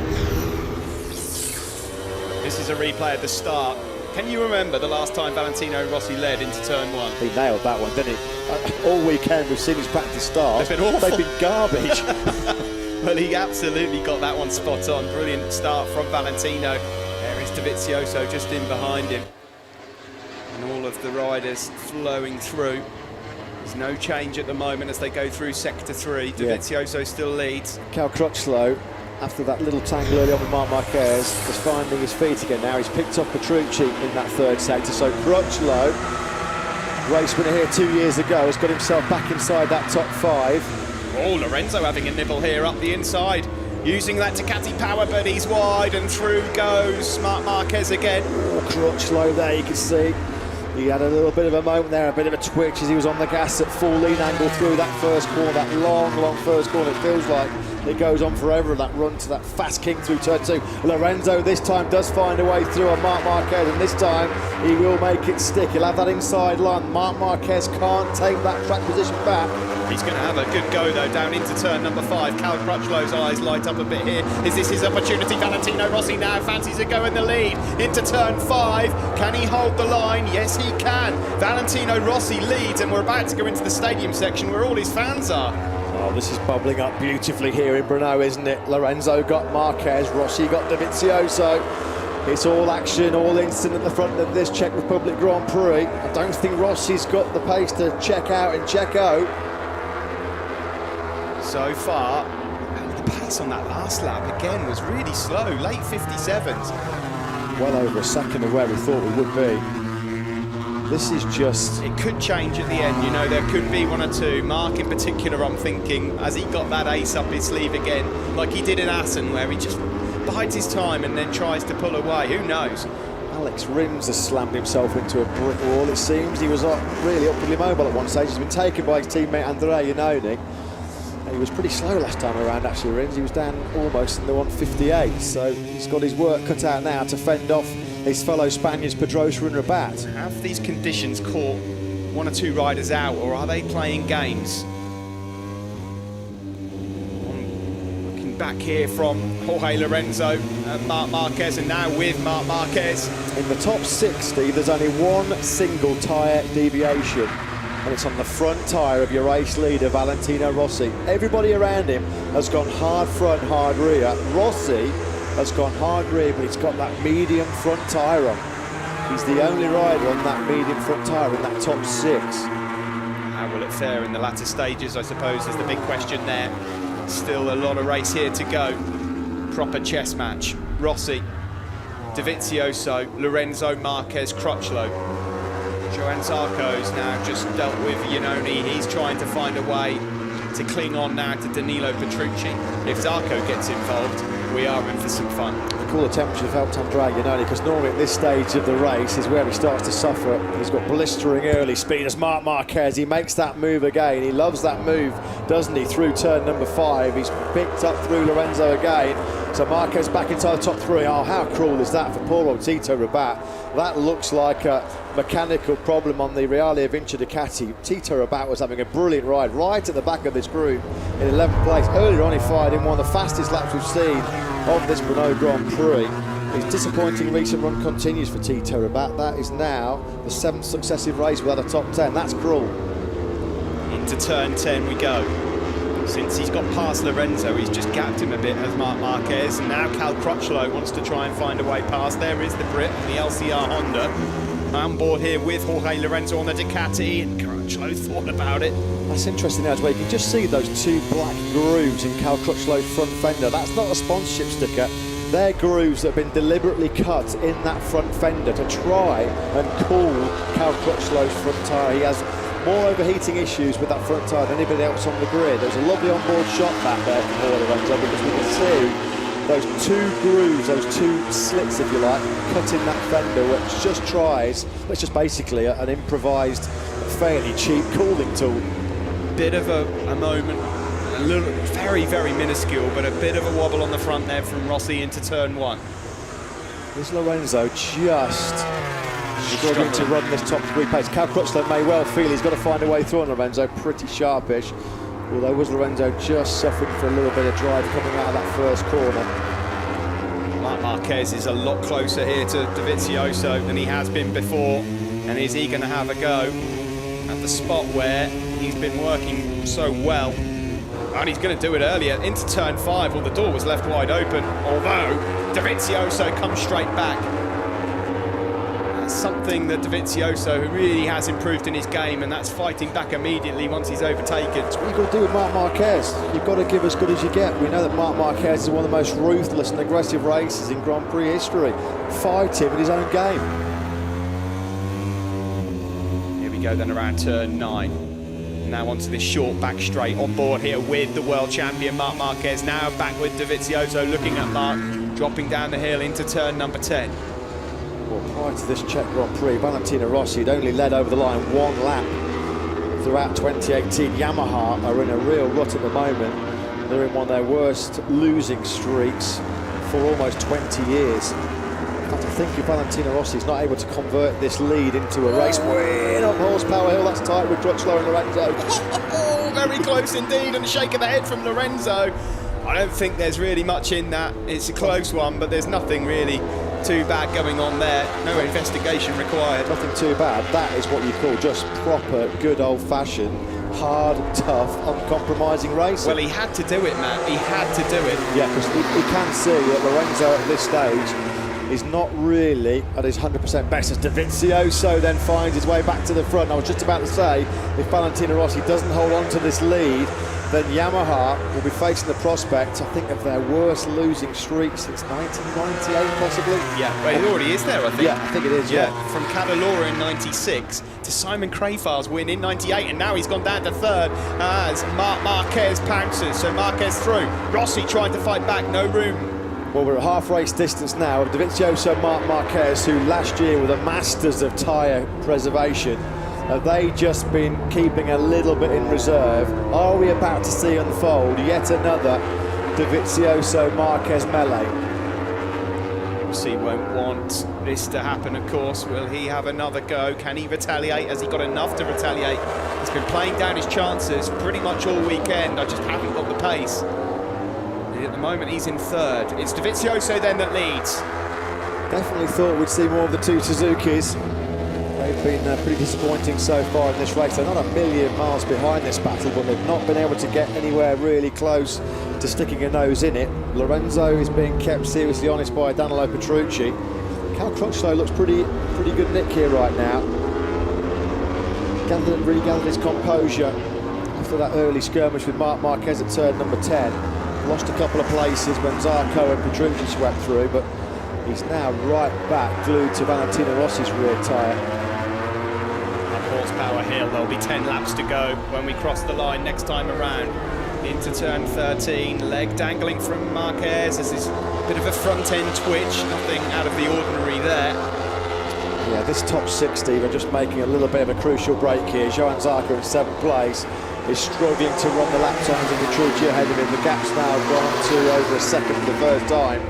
This is a replay at the start. Can you remember the last time Valentino Rossi led into turn 1? He nailed that one, didn't he? All weekend we've seen his practice start. They've been awful. They've been garbage. Well, he absolutely got that one spot on. Brilliant start from Valentino. There is Dovizioso just in behind him. And all of the riders flowing through. There's no change at the moment as they go through sector 3. Dovizioso still leads. Cal Crutchlow, after that little tangle early on with Marc Marquez, is finding his feet again now. He's picked up Petrucci in that 3rd sector. So Crutchlow, race winner here 2 years ago, has got himself back inside that top 5. Oh, Lorenzo having a nibble here up the inside. Using that Ducati power, but he's wide and through goes Marc Marquez again. Oh, Crutchlow there, you can see. He had a little bit of a moment there, a bit of a twitch as he was on the gas at full lean angle through that first corner, that long first corner. It feels like it goes on forever, that run to that fast kick through turn 2. Lorenzo this time does find a way through on Marc Marquez, and this time he will make it stick. He'll have that inside line. Marc Marquez can't take that track position back. He's going to have a good go though down into turn number 5. Cal Crutchlow's eyes light up a bit here. Is this his opportunity? Valentino Rossi now fancies a go in the lead into turn 5. Can he hold the line? Yes, he can. Valentino Rossi leads, and we're about to go into the stadium section where all his fans are. Oh, this is bubbling up beautifully here in Brno, isn't it? Lorenzo got Marquez, Rossi got Dovizioso. It's all action, all instant at the front of this Czech Republic Grand Prix. I don't think Rossi's got the pace to check out and check out. So far, the pace on that last lap again was really slow, late 57s. Well over a second of where we thought we would be. This is just... It could change at the end, you know, there could be 1 or 2. Marc in particular, I'm thinking, has he got that ace up his sleeve again, like he did in Assen, where he just bides his time and then tries to pull away, who knows? Alex Rins has slammed himself into a brick wall, it seems. He was really upwardly mobile at one stage. He's been taken by his teammate Andrea Dovisioso. He was pretty slow last time around, actually, Rins. He was down almost in the 158, so he's got his work cut out now to fend off his fellow Spaniards Pedrosa and Rabat. Have these conditions caught 1 or 2 riders out, or are they playing games? Looking back here from Jorge Lorenzo and Marc Marquez, and now with Marc Marquez. In the top 60, there's only one single tyre deviation, and it's on the front tyre of your race leader, Valentino Rossi. Everybody around him has gone hard front, hard rear. Rossi has gone hard rear, but he's got that medium front tyre on. He's the only rider on that medium front tyre in that top 6. How will it fare in the latter stages, I suppose, is the big question there. Still a lot of race here to go. Proper chess match. Rossi, Dovizioso, Lorenzo, Marquez, Crutchlow. Johann Zarco's now just dealt with Iannone. He's trying to find a way to cling on now to Danilo Petrucci. If Zarco gets involved, we are in for some fun. The cooler temperatures have helped Andrea Dovisioso, because normally at this stage of the race is where he starts to suffer. He's got blistering early speed as Marc Marquez. He makes that move again. He loves that move, doesn't he, through turn number 5. He's picked up through Lorenzo again. So Marquez back inside the top 3. Oh, how cruel is that for poor old Tito Rabat? That looks like a mechanical problem on the Reale Vinci Ducati. Tito Rabat was having a brilliant ride right at the back of this group in 11th place. Earlier on he fired in one of the fastest laps we've seen of this Renault Grand Prix. His disappointing recent run continues for Tito Rabat. That is now the 7th successive race without a top 10. That's cruel. Into turn 10 we go. Since he's got past Lorenzo, he's just gapped him a bit as Marc Marquez. And now Cal Crutchlow wants to try and find a way past. There is the Brit on the LCR Honda. On board here with Jorge Lorenzo on the Ducati, and Crutchlow thought about it. That's interesting now as well. You can just see those 2 black grooves in Cal Crutchlow's front fender. That's not a sponsorship sticker. They're grooves that have been deliberately cut in that front fender to try and cool Cal Crutchlow's front tyre. He has more overheating issues with that front tyre than anybody else on the grid. There's a lovely onboard shot back there from Jorge Lorenzo, because we can see those 2 grooves, those 2 slits, if you like, cut in that fender, which just tries, it's just basically an improvised, fairly cheap cooling tool. Bit of a moment, a little, very, very minuscule, but a bit of a wobble on the front there from Rossi into turn 1. Is Lorenzo just struggling to run this top 3 pace? Cal Crutchlow may well feel he's got to find a way through on Lorenzo, pretty sharpish. Although was Lorenzo just suffering for a little bit of drive coming out of that first corner. Marc Marquez is a lot closer here to Dovizioso than he has been before, and is he going to have a go at the spot where he's been working so well? And he's going to do it earlier into turn 5. Well, the door was left wide open, although Dovizioso comes straight back. Something that Dovizioso really has improved in his game, and that's fighting back immediately once he's overtaken. That's what you've got to do with Marc Marquez. You've got to give as good as you get. We know that Marc Marquez is one of the most ruthless and aggressive racers in Grand Prix history. Fight him in his own game. Here we go then around turn 9. Now onto this short back straight, on board here with the world champion Marc Marquez. Now back with Dovizioso, looking at Marc, dropping down the hill into turn number 10. Well, prior to this Czech Grand Prix, Valentino Rossi had only led over the line 1 lap throughout 2018. Yamaha are in a real rut at the moment. They're in one of their worst losing streaks for almost 20 years. In fact, I think if Valentino Rossi is not able to convert this lead into a race win up Horsepower Hill, that's tight with Crutchlow and Lorenzo. Very close indeed, and a shake of the head from Lorenzo. I don't think there's really much in that. It's a close one, but there's nothing really too bad going on there. No investigation required. Nothing too bad. That is what you call just proper, good old-fashioned, hard, tough, uncompromising racing. Well, he had to do it, Matt. He had to do it. Yeah, because he can see that Lorenzo at this stage is not really at his 100% best as Dovizioso then finds his way back to the front. I was just about to say, if Valentino Rossi doesn't hold on to this lead, then Yamaha will be facing the prospect, I think, of their worst losing streak since 1998, possibly. Yeah, well, it already is there, I think. Yeah, I think it is, yeah. From Cadalora in 96 to Simon Crayfar's win in 98, and now he's gone down to 3rd as Marc Marquez pounces. So Marquez through. Rossi trying to fight back, no room. Well, we're at half race distance now of Dovizioso, Marc Marquez, who last year were the masters of tyre preservation. Have they just been keeping a little bit in reserve? Are we about to see unfold yet another Dovizioso Marquez melee? Rossi won't want this to happen, of course. Will he have another go? Can he retaliate? Has he got enough to retaliate? He's been playing down his chances pretty much all weekend. I just haven't got the pace. And at the moment, he's in 3rd. It's Dovizioso then that leads. Definitely thought we'd see more of the 2 Suzukis. They've been pretty disappointing so far in this race. They're not a million miles behind this battle, but they've not been able to get anywhere really close to sticking a nose in it. Lorenzo is being kept seriously honest by Danilo Petrucci. Cal Crutchlow looks pretty good nick here right now. Really gathered his composure after that early skirmish with Marc Marquez at turn number 10. Lost a couple of places when Zarco and Petrucci swept through, but he's now right back glued to Valentino Rossi's rear tyre. Horsepower Hill, there'll be 10 laps to go when we cross the line next time around. into turn 13, leg dangling from Marquez. There's this bit of a front end twitch, nothing out of the ordinary there. Yeah, this top six, Steve, are just making a little bit of a crucial break here. Johann Zarco in 7th place is struggling to run the lap times of Petrucci ahead of him. The gap's now gone to over a second for the first time.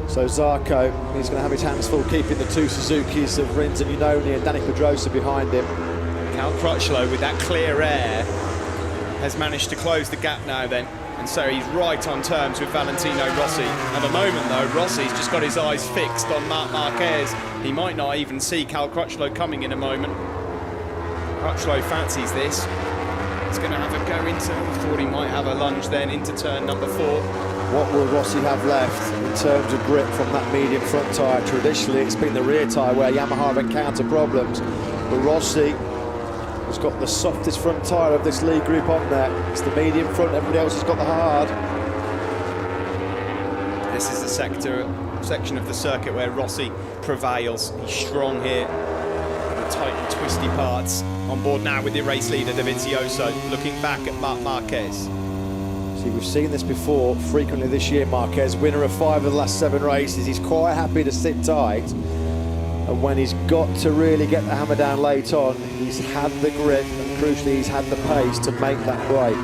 So Zarco, he's going to have his hands full keeping the two Suzukis of Rins and Iannone and Dani Pedrosa behind him. Cal Crutchlow, with that clear air, has managed to close the gap now then. And so he's right on terms with Valentino Rossi. At the moment though, Rossi's just got his eyes fixed on Marc Marquez. He might not even see Cal Crutchlow coming in a moment. Crutchlow fancies this. He's going to have a go into, thought he might have a lunge then into turn number 4. What will Rossi have left in terms of grip from that medium front tyre? Traditionally, it's been the rear tyre where Yamaha have encountered problems. But Rossi has got the softest front tyre of this lead group on there. It's the medium front, everybody else has got the hard. This is the section of the circuit where Rossi prevails. He's strong here. The tight and twisty parts. On board now with the race leader, Dovizioso, looking back at Marc Marquez. See, we've seen this before frequently this year. Marquez, winner of 5 of the last 7 races. He's quite happy to sit tight. And when he's got to really get the hammer down late on, he's had the grip and crucially he's had the pace to make that break.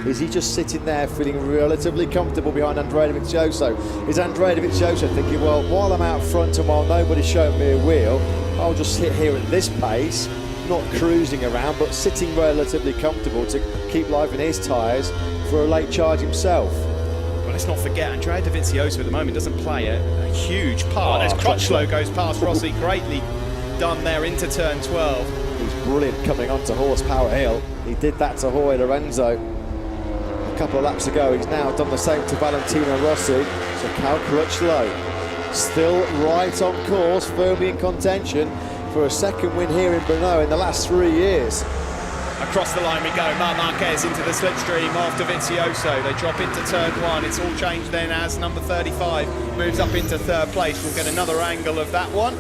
Is he just sitting there feeling relatively comfortable behind Andrea Dovisioso? Is Andrea Dovisioso thinking, well, while I'm out front and while nobody's showing me a wheel, I'll just sit here at this pace, not cruising around, but sitting relatively comfortable to keep life in his tyres for a late charge himself? Well, let's not forget, Andrea Dovizioso at the moment doesn't play a huge part. As Crutchlow goes past Rossi, greatly done there into turn 12. He's brilliant coming onto Horsepower Hill. He did that to Jorge Lorenzo a couple of laps ago. He's now done the same to Valentino Rossi. So Cal Crutchlow still right on course, firmly in contention for a second win here in Brno in the last 3 years. Across the line we go, Marc Marquez into the slipstream of Dovizioso. They drop into turn 1. It's all changed then as number 35 moves up into 3rd place. We'll get another angle of that one.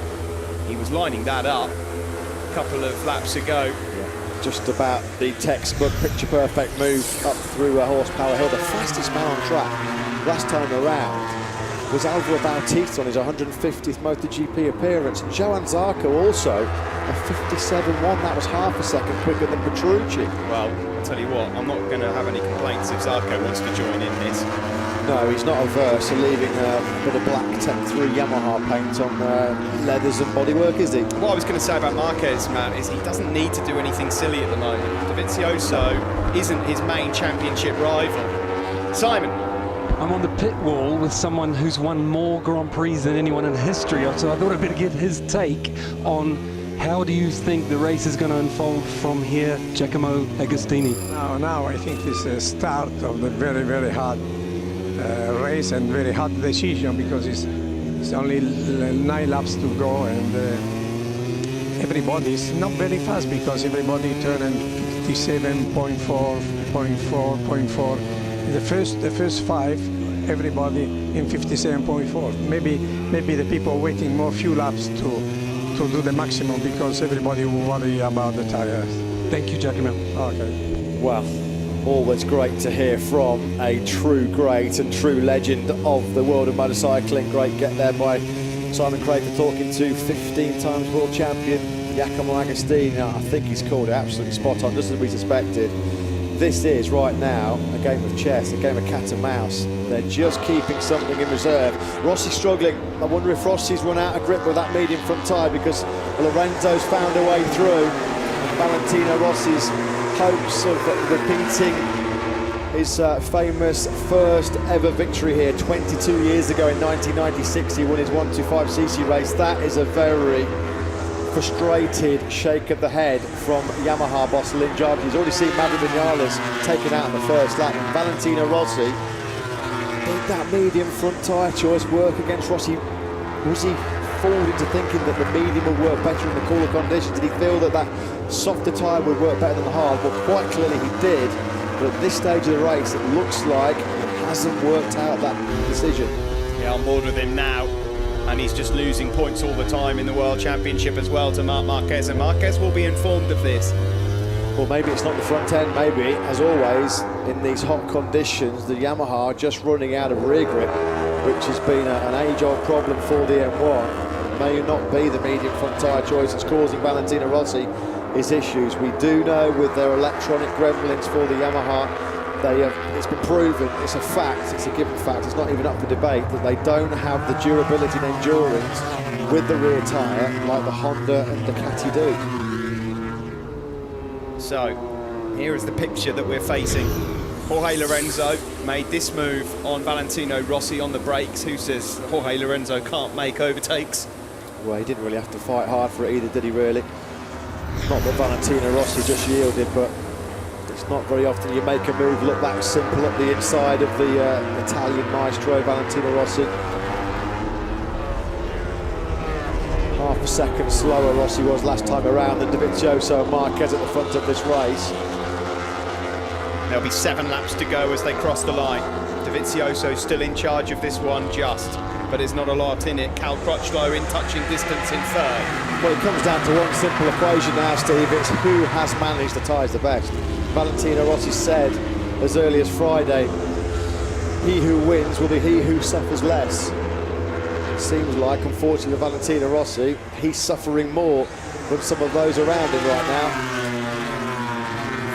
He was lining that up a couple of laps ago. Yeah, just about the textbook picture-perfect move up through Horsepower Hill. The fastest man on track last time around was Alvaro Bautista on his 150th MotoGP appearance. Johann Zarco also a 57.1. That was half a second quicker than Petrucci. Well, I'll tell you what, I'm not going to have any complaints if Zarco wants to join in this. No, he's not averse to leaving a bit of black Tech 3 Yamaha paint on leathers and bodywork, is he? What I was going to say about Marquez, Matt, is he doesn't need to do anything silly at the moment. Dovizioso isn't his main championship rival. Simon. I'm on the pit wall with someone who's won more Grand Prix than anyone in history, so I thought I'd better get his take on how do you think the race is going to unfold from here, Giacomo Agostini? Now I think it's the start of the very, very hard race and very hard decision because it's only 9 laps to go and everybody is not very fast because everybody turned 57.4, 0.4. The first 5, everybody in 57.4. Maybe the people waiting more few laps to do the maximum because everybody will worry about the tires. Thank you, Giacomo. Okay. Well, always great to hear from a true great and true legend of the world of motorcycling. Great get there by Simon Crater talking to 15 times world champion Giacomo Agostini. I think he's called it absolutely spot on, just as we suspected. This is, right now, a game of chess, a game of cat and mouse. They're just keeping something in reserve. Rossi's struggling. I wonder if Rossi's run out of grip with that medium front tyre because Lorenzo's found a way through. And Valentino Rossi's hopes of repeating his famous first ever victory here 22 years ago in 1996. He won his 125cc race. That is a very frustrated shake of the head from Yamaha boss Lynn Jarvis. He's already seen Maverick Vinales taken out in the first lap. And Valentino Rossi, did that medium front tyre choice work against Rossi? Was he fooled into thinking that the medium would work better in the cooler conditions? Did he feel that that softer tyre would work better than the hard? Well, quite clearly he did. But at this stage of the race, it looks like it hasn't worked out, that decision. Yeah, on board with him now. And he's just losing points all the time in the World Championship as well to Marc Marquez, and Marquez will be informed of this. Well, maybe it's not the front end, maybe, as always, in these hot conditions, the Yamaha just running out of rear grip, which has been an age-old problem for the M1. May not be the medium front tyre choice that's causing Valentino Rossi his issues. We do know with their electronic gremlins for the Yamaha, it's been proven, it's a fact, it's a given fact, it's not even up for debate, that they don't have the durability and endurance with the rear tyre like the Honda and Ducati do. So, here is the picture that we're facing. Jorge Lorenzo made this move on Valentino Rossi on the brakes. Who says Jorge Lorenzo can't make overtakes? Well, he didn't really have to fight hard for it either, did he really? Not that Valentino Rossi just yielded, but it's not very often you make a move look that simple up the inside of the Italian maestro Valentino Rossi. Half a second slower Rossi was last time around than Dovizioso and Marquez at the front of this race. There'll be 7 laps to go as they cross the line. Dovizioso still in charge of this one just, but there's not a lot in it. Cal Crutchlow in touching distance in third. Well, it comes down to one simple equation now, Steve. It's who has managed the tyres the best. Valentino Rossi said as early as Friday, he who wins will be he who suffers less. It seems like, unfortunately, Valentino Rossi, he's suffering more than some of those around him right now.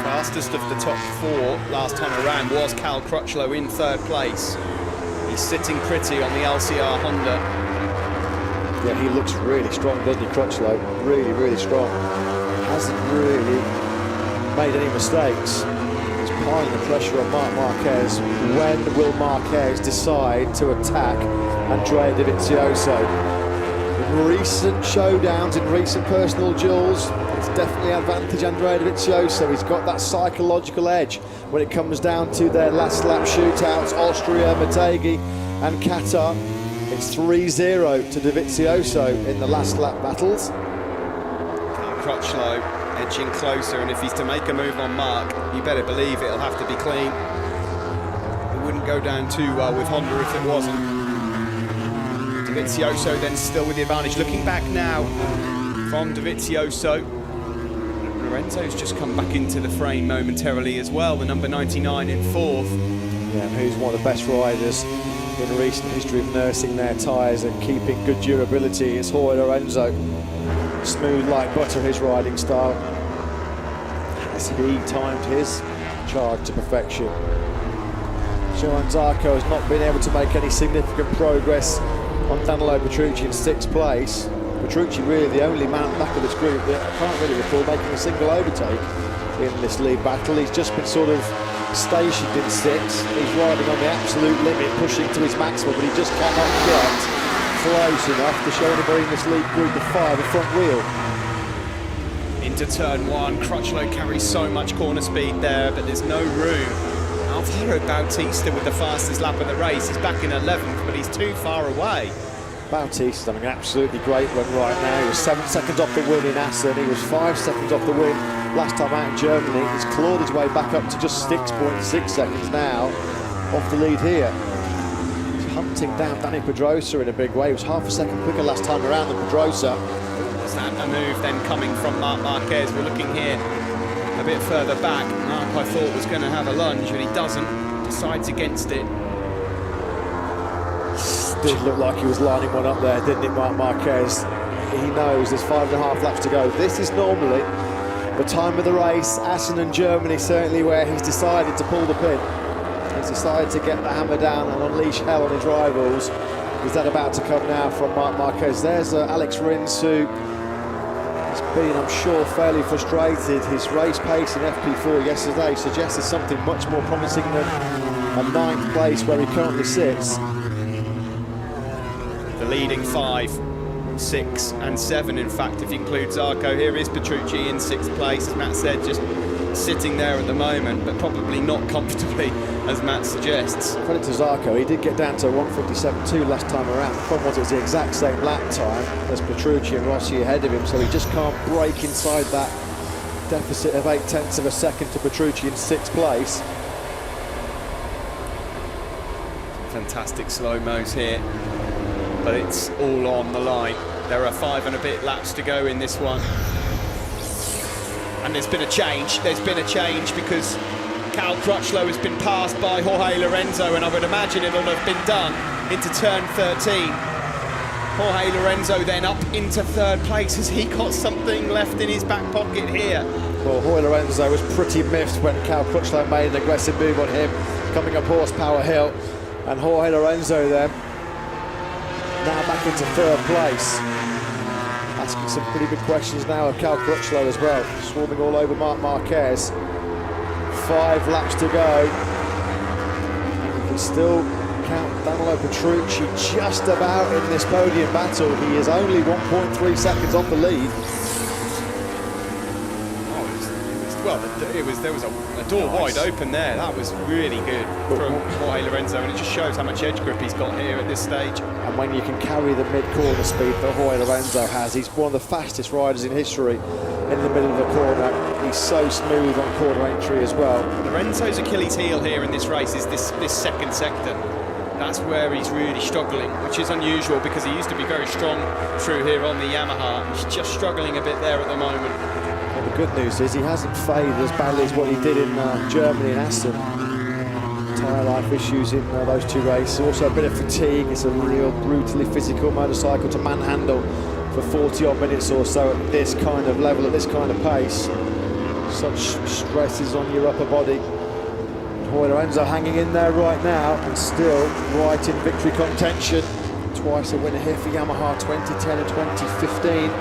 Fastest of the top 4 last time around was Cal Crutchlow in third place. He's sitting pretty on the LCR Honda. Yeah, he looks really strong, doesn't he, Crutchlow? Really, really strong. Hasn't really made any mistakes. He's piling the pressure on Marc Marquez. When will Marquez decide to attack Andrea Dovizioso? In recent showdowns, in recent personal duels, it's definitely advantage Andrea Dovizioso. He's got that psychological edge when it comes down to their last lap shootouts, Austria, Motegi and Qatar. It's 3-0 to Dovizioso in the last lap battles. Cal Crutchlow edging closer, and if he's to make a move on Marc, you better believe it'll have to be clean. It wouldn't go down too well with Honda if it wasn't. Dovizioso then still with the advantage. Looking back now from Dovizioso, Lorenzo's just come back into the frame momentarily as well, the number 99 in 4th. Yeah, who's one of the best riders in recent history of nursing their tyres and keeping good durability is Jorge Lorenzo. Smooth like butter, his riding style. Has he timed his charge to perfection? Johann Zarco has not been able to make any significant progress on Danilo Petrucci in 6th place. Petrucci really the only man at the back of this group that I can't really recall making a single overtake in this lead battle. He's just been sort of stationed in 6th. He's riding on the absolute limit, pushing to his maximum, but he just cannot get close enough to show anybody in this lead group of 5 the front wheel. Into turn 1, Crutchlow carries so much corner speed there, but there's no room. Alvaro Bautista with the fastest lap of the race. He's back in 11th, but he's too far away. Bautista's having an absolutely great run right now. He was 7 seconds off the win in Assen. He was 5 seconds off the win last time out in Germany. He's clawed his way back up to just 6.6 seconds now off the lead here. He's hunting down Dani Pedrosa in a big way. He was half a second quicker last time around than Pedrosa. Is that a move then coming from Marc Marquez? We're looking here a bit further back. Marc, I thought, was going to have a lunge, and he doesn't. Decides against it. Did look like he was lining one up there, didn't it, Marc Marquez? He knows there's 5.5 laps to go. This is normally the time of the race, Assen and Germany, certainly where he's decided to pull the pin. He's decided to get the hammer down and unleash hell on his rivals. Is that about to come now from Marc Marquez? There's Alex Rins, who has been, I'm sure, fairly frustrated. His race pace in FP4 yesterday suggested something much more promising than a 9th place where he currently sits. The leading 5, 6 and 7, in fact, if you include Zarco. Here is Petrucci in 6th place, as Matt said, just sitting there at the moment, but probably not comfortably, as Matt suggests. Credit to Zarco, he did get down to 1:57.2 last time around. The problem was it was the exact same lap time as Petrucci and Rossi ahead of him, so he just can't break inside that deficit of 0.8 of a second to Petrucci in 6th place. Fantastic slow-mos here, but it's all on the line. There are 5 and a bit laps to go in this one. And there's been a change because Cal Crutchlow has been passed by Jorge Lorenzo, and I would imagine it'll have been done into turn 13. Jorge Lorenzo then up into third place. Has he got something left in his back pocket here? Well, Jorge Lorenzo was pretty miffed when Cal Crutchlow made an aggressive move on him, coming up Horsepower Hill. And Jorge Lorenzo then, now back into third place. Asking some pretty big questions now of Cal Crutchlow as well. Swarming all over Marc Marquez. 5 laps to go. You can still count Danilo Petrucci just about in this podium battle. He is only 1.3 seconds off the lead. Well, there was a door wide open there. That was really good from Jorge Lorenzo, and it just shows how much edge grip he's got here at this stage. And when you can carry the mid-corner speed that Jorge Lorenzo has, he's one of the fastest riders in history in the middle of the corner. He's so smooth on corner entry as well. Lorenzo's Achilles heel here in this race is this second sector. That's where he's really struggling, which is unusual because he used to be very strong through here on the Yamaha. He's just struggling a bit there at the moment. Well, the good news is he hasn't faded as badly as what he did in Germany and Aston. Tyre life issues in those 2 races. Also a bit of fatigue. It's a real brutally physical motorcycle to manhandle for 40 odd minutes or so at this kind of level, at this kind of pace. Such stresses on your upper body. Jorge Lorenzo hanging in there right now and still right in victory contention. Twice a winner here for Yamaha, 2010 and 2015.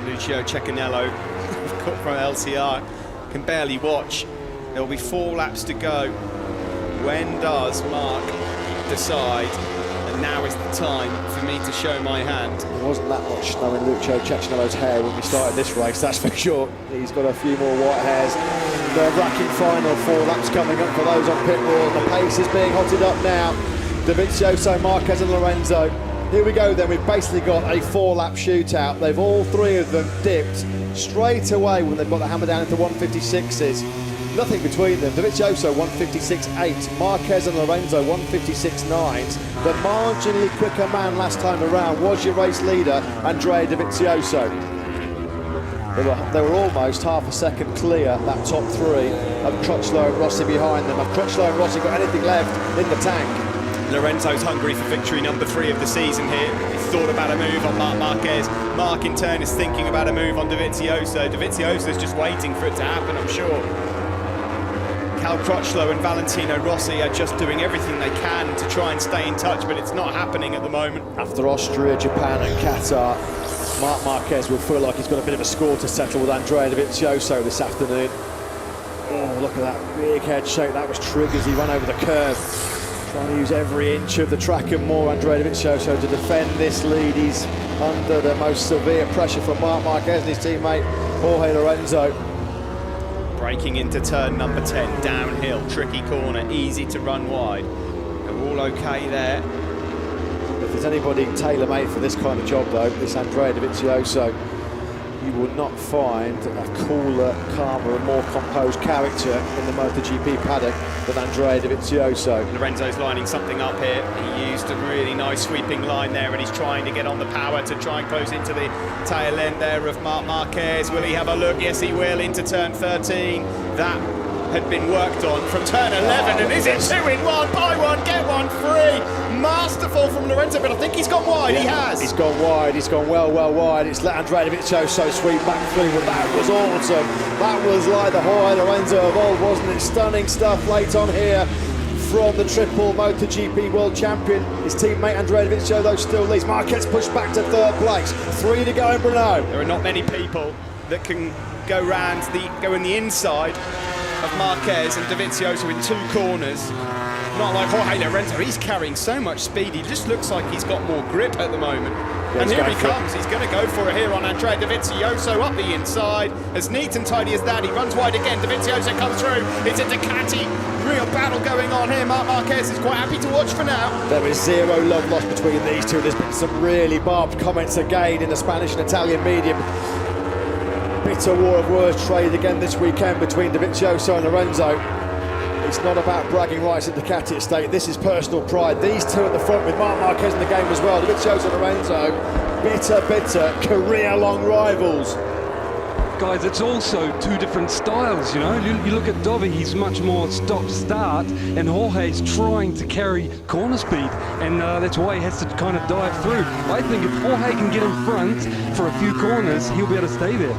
Lucio Cecchinello from LCR can barely watch. There'll be 4 laps to go. When does Marc decide? And now is the time for me to show my hand. There wasn't that much snow in Lucio Cecchinello's hair when we started this race, that's for sure. He's got a few more white hairs. The racking final, 4 laps coming up for those on pit wall. The pace is being hotted up now. Dovizioso, Marquez and Lorenzo. Here we go then, we've basically got a 4-lap shootout. They've all 3 of them dipped straight away when they've got the hammer down into 156s. Nothing between them. Dovizioso 156.8, Marquez and Lorenzo 156.9s. The marginally quicker man last time around was your race leader, Andrea Dovizioso. They were almost half a second clear, that top 3 of Crutchlow and Rossi behind them. Have Crutchlow and Rossi got anything left in the tank? Lorenzo's hungry for victory number 3 of the season here. He's thought about a move on Marc Marquez. Marc in turn is thinking about a move on Dovizioso. Dovizioso's just waiting for it to happen, I'm sure. Cal Crutchlow and Valentino Rossi are just doing everything they can to try and stay in touch, but it's not happening at the moment. After Austria, Japan and Qatar, Marc Marquez will feel like he's got a bit of a score to settle with Andrea Dovizioso this afternoon. Oh, look at that big head shake. That was triggered as he ran over the curve. Trying to use every inch of the track and more, Andrea Dovizioso, to defend this lead. He's under the most severe pressure from Marc Marquez and his teammate Jorge Lorenzo. Breaking into turn number 10, downhill, tricky corner, easy to run wide. They're all okay there. If there's anybody tailor-made for this kind of job though, it's Andrea Dovizioso. You will not find a cooler, calmer and more composed character in the MotoGP paddock than Andrea Dovizioso. Lorenzo's lining something up here. He used a really nice sweeping line there and he's trying to get on the power to try and close into the tail end there of Marc Marquez. Will he have a look? Yes, he will, into turn 13. That had been worked on from turn 11, and is it 2 in 1? Buy 1, get 1 free. Masterful from Lorenzo, but I think he's gone wide. Yeah, he has. He's gone wide. He's gone well wide. It's let Andrea Dovizioso sweep back through, but that was awesome. That was like the Jorge Lorenzo of old, wasn't it? Stunning stuff late on here from the triple MotoGP world champion. His teammate Andrea Dovizioso still leads. Marquez pushed back to third place. 3 to go in Brno. There are not many people that can go in the inside of Marquez and Dovizioso in 2 corners. Not like Jorge Lorenzo, he's carrying so much speed, he just looks like he's got more grip at the moment. Yeah, and here he comes, he's going to go for it here on Andrea Dovizioso up the inside. As neat and tidy as that, he runs wide again, Dovizioso comes through, it's a Ducati. Real battle going on here. Marc Marquez is quite happy to watch for now. There is 0 love lost between these two. There's been some really barbed comments again in the Spanish and Italian media. Bitter war of words traded again this weekend between Dovizioso and Lorenzo. It's not about bragging rights at Ducati estate. This is personal pride. These two at the front with Marc Marquez in the game as well. Dovizioso and Lorenzo, bitter, career-long rivals. guys, it's also two different styles, you know. You look at Dovi, he's much more stop-start, and Jorge's trying to carry corner speed, and that's why he has to kind of dive through. I think if Jorge can get in front for a few corners, he'll be able to stay there.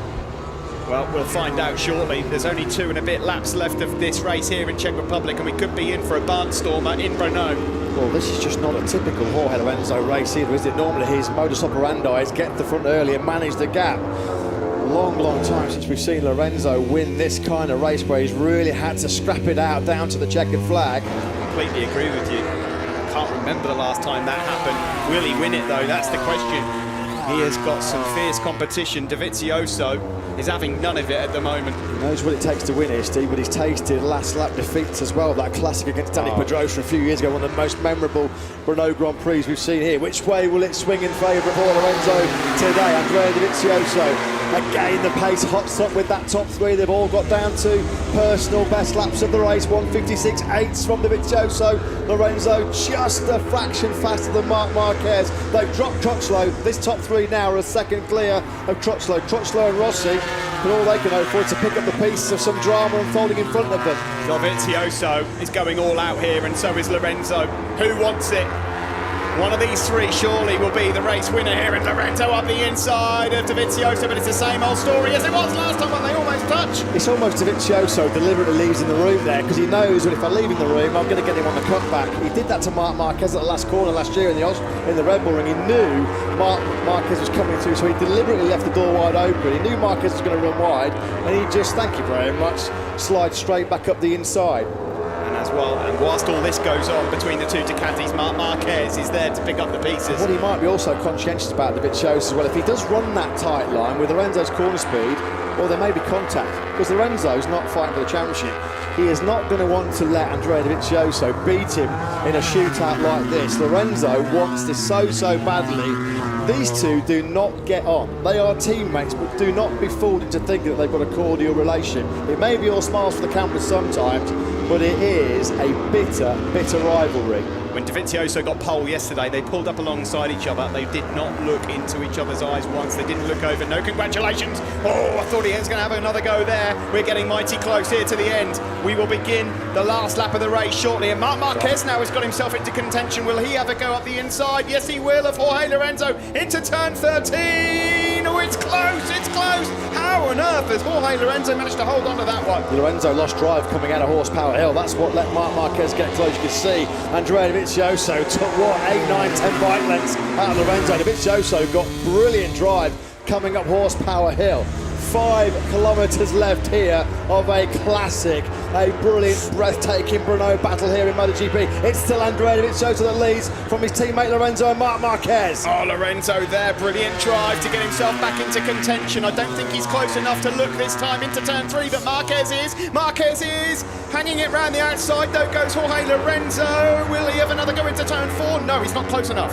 Well, we'll find out shortly. There's only 2 and a bit laps left of this race here in Czech Republic, and we could be in for a barnstormer in Brno. Well, this is just not a typical Jorge Lorenzo race either, is it? Normally his modus operandi is get to the front early and manage the gap. Long time since we've seen Lorenzo win this kind of race where he's really had to scrap it out down to the checkered flag. Completely agree with you. I can't remember the last time that happened. Will he win it though? That's the question. He has got some fierce competition. Dovizioso is having none of it at the moment. He knows what it takes to win here, Steve, but he's tasted last lap defeats as well. That classic against Danny Pedrosa a few years ago, one of the most memorable Brno Grand Prix we've seen here. Which way will it swing in favour of Lorenzo today? Andrea Dovizioso. Again, the pace hots up with that top 3. They've all got down to personal best laps of the race. 1:56.8 from Dovizioso. Lorenzo just a fraction faster than Marquez. They've dropped Crutchlow. This top 3 now are a second clear of Crutchlow. Crutchlow and Rossi, but all they can hope for is to pick up the pieces of some drama unfolding in front of them. Dovizioso is going all out here, and so is Lorenzo. Who wants it? One of these 3 surely will be the race winner here, and Lorenzo up the inside of Dovizioso, but it's the same old story as it was last time when they almost touch. It's almost Dovizioso deliberately leaves in the room there, because he knows that if I leave in the room, I'm going to get him on the cutback. He did that to Marc Marquez at the last corner last year in the Red Bull Ring. He knew Marquez was coming through, so he deliberately left the door wide open. He knew Marquez was going to run wide, and he just, thank you very much, slide straight back up the inside. As well, and whilst all this goes on between the 2 Ducatis, Marc Marquez is there to pick up the pieces. What he might be also conscientious about the Dovizioso as well, if he does run that tight line with Lorenzo's corner speed, well, there may be contact, because Lorenzo's not fighting for the championship. He is not going to want to let Andrea Dovizioso beat him in a shootout like this. Lorenzo wants this so badly. These 2 do not get on. They are teammates, but do not be fooled into thinking that they've got a cordial relationship. It may be all smiles for the cameras sometimes, but it is a bitter rivalry. When Dovizioso got pole yesterday, they pulled up alongside each other. They did not look into each other's eyes once. They didn't look over. No congratulations. Oh, I thought he was going to have another go there. We're getting mighty close here to the end. We will begin the last lap of the race shortly. And Marc Marquez now has got himself into contention. Will he have a go up the inside? Yes, he will, of Jorge Lorenzo into turn 13. Oh, it's close. It's close. How on earth has Jorge Lorenzo managed to hold on to that one? Lorenzo lost drive coming out of Horsepower Hill. That's what let Marc Marquez get close. You can see Andrea Dovizioso took, 8, 9, 10 bike lengths out of Lorenzo. Dovizioso got brilliant drive coming up Horsepower Hill. 5 kilometres left here of a classic, a brilliant, breathtaking Brno battle here in MotoGP. It's still Andrea Dovisioso that leads from his teammate Lorenzo and Marc Marquez. Oh, Lorenzo there, brilliant drive to get himself back into contention. I don't think he's close enough to look this time into turn 3, but Marquez is hanging it round the outside, though goes Jorge Lorenzo. Will he have another go into turn 4? No, he's not close enough.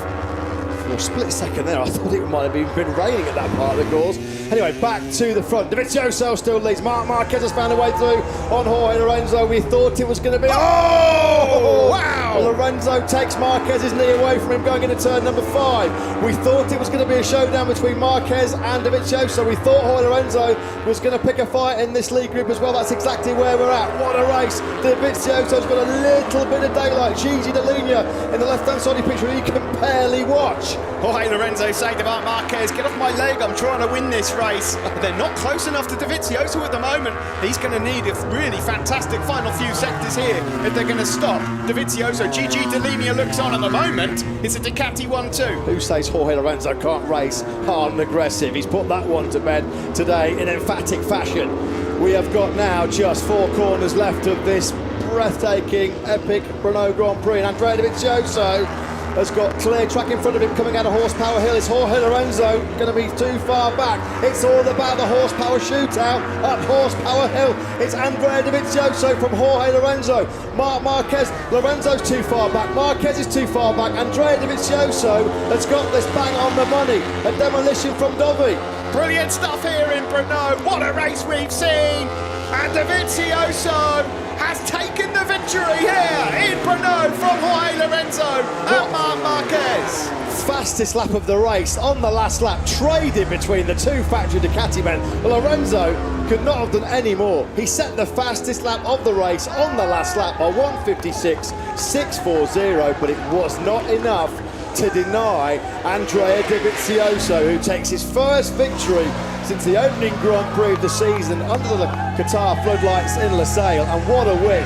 For a split second there, I thought it might have been raining at that part of the course. Anyway, back to the front. Dovizioso still leads. Marc Marquez has found a way through on Jorge Lorenzo. We thought it was going to be... Oh! Wow! Well, Lorenzo takes Marquez's knee away from him going into turn number 5. We thought it was going to be a showdown between Marquez and Dovizioso. We thought Jorge Lorenzo was going to pick a fight in this lead group as well. That's exactly where we're at. What a race. Dovizioso's got a little bit of daylight. Gigi Dall'Igna in the left-hand side of the picture. He can barely watch. Jorge Lorenzo saying to Marc Marquez, get off my leg, I'm trying to win this race. They're not close enough to Dovizioso at the moment. He's going to need a really fantastic final few sectors here if they're going to stop Dovizioso. Gigi Dall'Igna looks on at the moment. It's a Ducati 1-2. Who says Jorge Lorenzo can't race hard and aggressive? He's put that one to bed today in emphatic fashion. We have got now just 4 corners left of this breathtaking, epic Brno Grand Prix. And Andrea Dovizioso has got clear track in front of him coming out of Horsepower Hill. Is Jorge Lorenzo going to be too far back? It's all about the Horsepower shootout up Horsepower Hill. It's Andrea Dovizioso from Jorge Lorenzo. Marc Marquez, Lorenzo's too far back. Marquez is too far back. Andrea Dovizioso has got this bang on the money. A demolition from Dovi. Brilliant stuff here in Brno. What a race we've seen. And Dovizioso has taken the victory here in Brno from Jorge Lorenzo and Marc Marquez. fastest lap of the race on the last lap, trading between the two factory Ducati men. Lorenzo could not have done any more. He set the fastest lap of the race on the last lap by 1:56.640, but it was not enough to deny Andrea Dovisioso, who takes his first victory since the opening Grand Prix of the season under the Qatar floodlights in Losail. And what a win!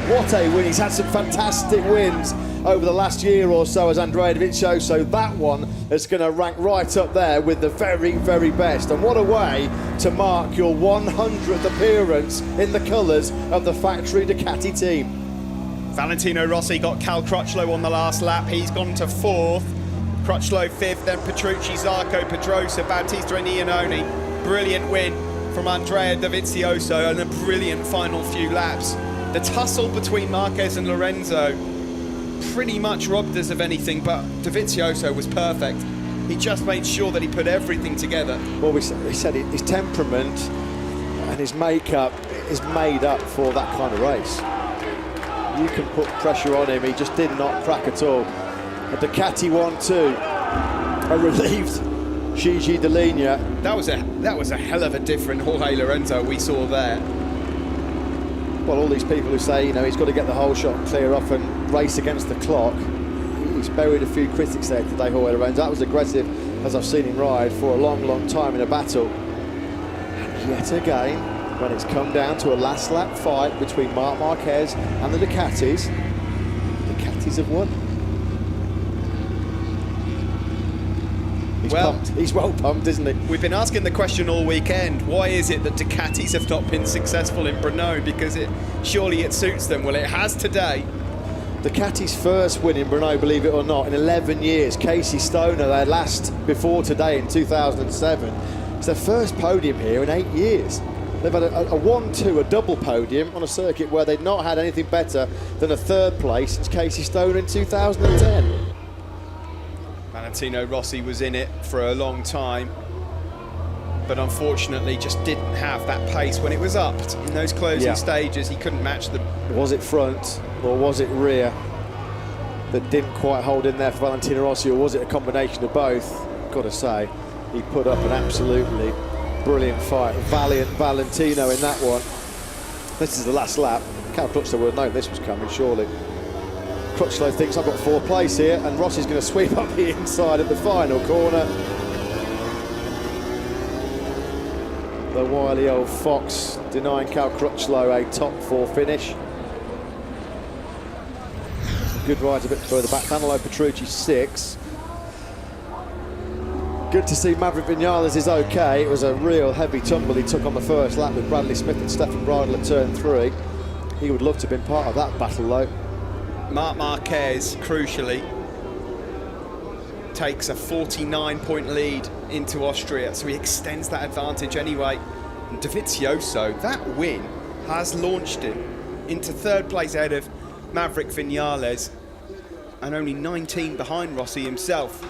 What a win. He's had some fantastic wins over the last year or so as Andrea Dovisioso. That one is going to rank right up there with the very, very best. And what a way to mark your 100th appearance in the colours of the factory Ducati team. Valentino Rossi got Cal Crutchlow on the last lap. He's gone to 4th. Crutchlow 5th, then Petrucci, Zarco, Pedrosa, Bautista and Iannone. Brilliant win from Andrea Dovizioso and a brilliant final few laps. The tussle between Marquez and Lorenzo pretty much robbed us of anything, but Dovizioso was perfect. He just made sure that he put everything together. Well, he said his temperament and his makeup is made up for that kind of race. You can put pressure on him, he just did not crack at all. A Ducati 1-2, a relieved Gigi Dall'Igna. That was a hell of a different Jorge Lorenzo we saw there. Well, all these people who say, you know, he's got to get the whole shot and clear off and race against the clock. He's buried a few critics there today, Jorge Lorenzo. That was aggressive as I've seen him ride for a long, long time in a battle. And yet again, when it's come down to a last lap fight between Marc Marquez and the Ducatis have won. He's pumped. He's well pumped, isn't he? We've been asking the question all weekend, why is it that Ducatis have not been successful in Brno? Because surely it suits them. Well, it has today. Ducati's first win in Brno, believe it or not, in 11 years. Casey Stoner, their last before today in 2007. It's their first podium here in 8 years. They've had a 1-2, a double podium on a circuit where they'd not had anything better than a third place since Casey Stoner in 2010. Valentino Rossi was in it for a long time, but unfortunately just didn't have that pace when it was upped. In those closing stages, he couldn't match them. Was it front or was it rear that didn't quite hold in there for Valentino Rossi, or was it a combination of both? Got to say, he put up an absolutely brilliant fight. Valiant Valentino in that one. This is the last lap. Cal Crutchlow would have known this was coming, surely. Crutchlow thinks I've got 4th place here, and Rossi's going to sweep up the inside of the final corner. The wily old fox denying Cal Crutchlow a top 4 finish. Good ride a bit further back. Danilo Petrucci 6. Good to see Maverick Vinales is okay. It was a real heavy tumble he took on the first lap with Bradley Smith and Stefan Bradl at turn 3. He would love to have been part of that battle though. Marc Marquez, crucially, takes a 49-point lead into Austria, so he extends that advantage anyway. And Dovizioso, that win has launched him into 3rd place ahead of Maverick Vinales and only 19 behind Rossi himself.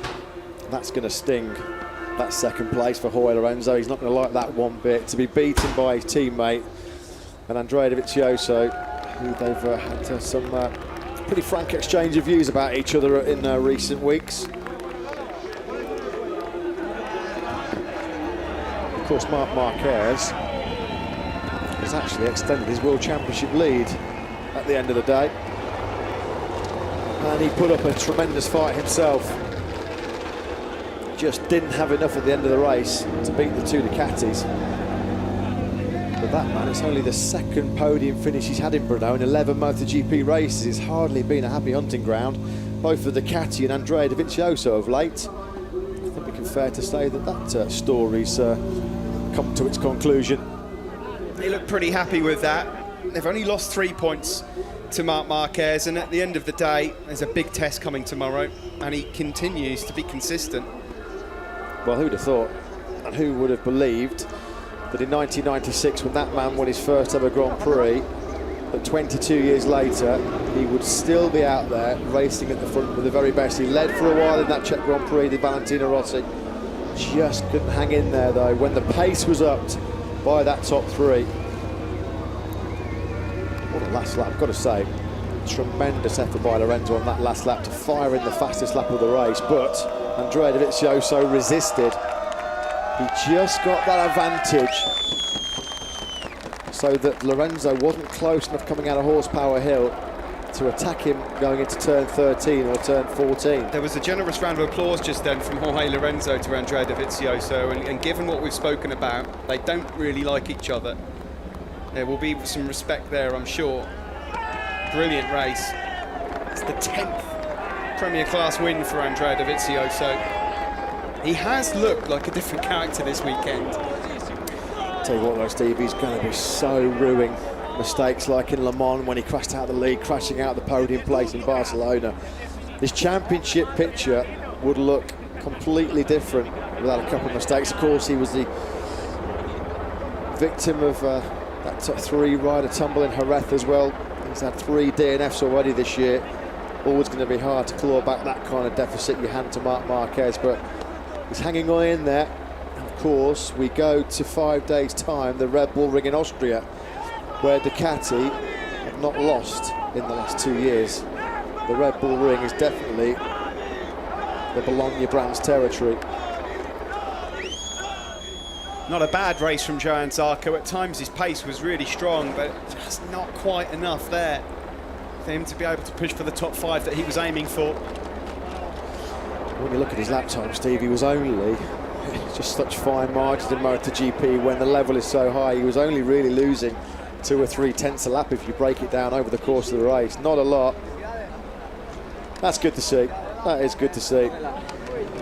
That's going to sting, that 2nd place for Jorge Lorenzo. He's not going to like that one bit, to be beaten by his teammate and Andrea Dovizioso, who they've had some pretty frank exchange of views about each other in recent weeks. Of course, Marc Marquez has actually extended his World Championship lead at the end of the day, and he put up a tremendous fight himself. Just didn't have enough at the end of the race to beat the two Ducatis. But that man, it's only the 2nd podium finish he's had in Brno in 11 MotoGP races. It's hardly been a happy hunting ground, both for Ducati and Andrea Dovizioso of late. I think we can fair to say that that story's come to its conclusion. They look pretty happy with that. They've only lost 3 points to Marc Marquez, and at the end of the day, there's a big test coming tomorrow, and he continues to be consistent. Well, who'd have thought, and who would have believed that in 1996, when that man won his first ever Grand Prix, that 22 years later, he would still be out there racing at the front with the very best. He led for a while in that Czech Grand Prix, the Valentino Rossi. Just couldn't hang in there, though, when the pace was upped by that top 3. What a last lap, I've got to say. Tremendous effort by Lorenzo on that last lap to fire in the fastest lap of the race, but Andrea Dovisioso resisted. He just got that advantage so that Lorenzo wasn't close enough coming out of Horsepower Hill to attack him going into turn 13 or turn 14. There was a generous round of applause just then from Jorge Lorenzo to Andrea Dovisioso, and given what we've spoken about, they don't really like each other. There will be some respect there, I'm sure. Brilliant race. It's the 10th Premier Class win for Andrea Dovisioso. He has looked like a different character this weekend. Tell you what though, Steve, he's going to be so ruining mistakes like in Le Mans when he crashed out of the lead, crashing out of the podium place in Barcelona. His championship picture would look completely different without a couple of mistakes. Of course, he was the victim of that three-rider tumble in Jerez as well. He's had 3 DNFs already this year. Always going to be hard to claw back that kind of deficit you hand to Marc Marquez, but he's hanging on in there. And of course, we go to 5 days' time, the Red Bull Ring in Austria, where Ducati have not lost in the last 2 years. The Red Bull Ring is definitely the Bologna brand's territory. Not a bad race from Johann Zarco. At times his pace was really strong, but just not quite enough there for him to be able to push for the top 5 that he was aiming for. When you look at his lap time, Steve, he was only just such fine margins in MotoGP when the level is so high. He was only really losing 2 or 3 tenths a lap if you break it down over the course of the race. Not a lot. That's good to see. That is good to see.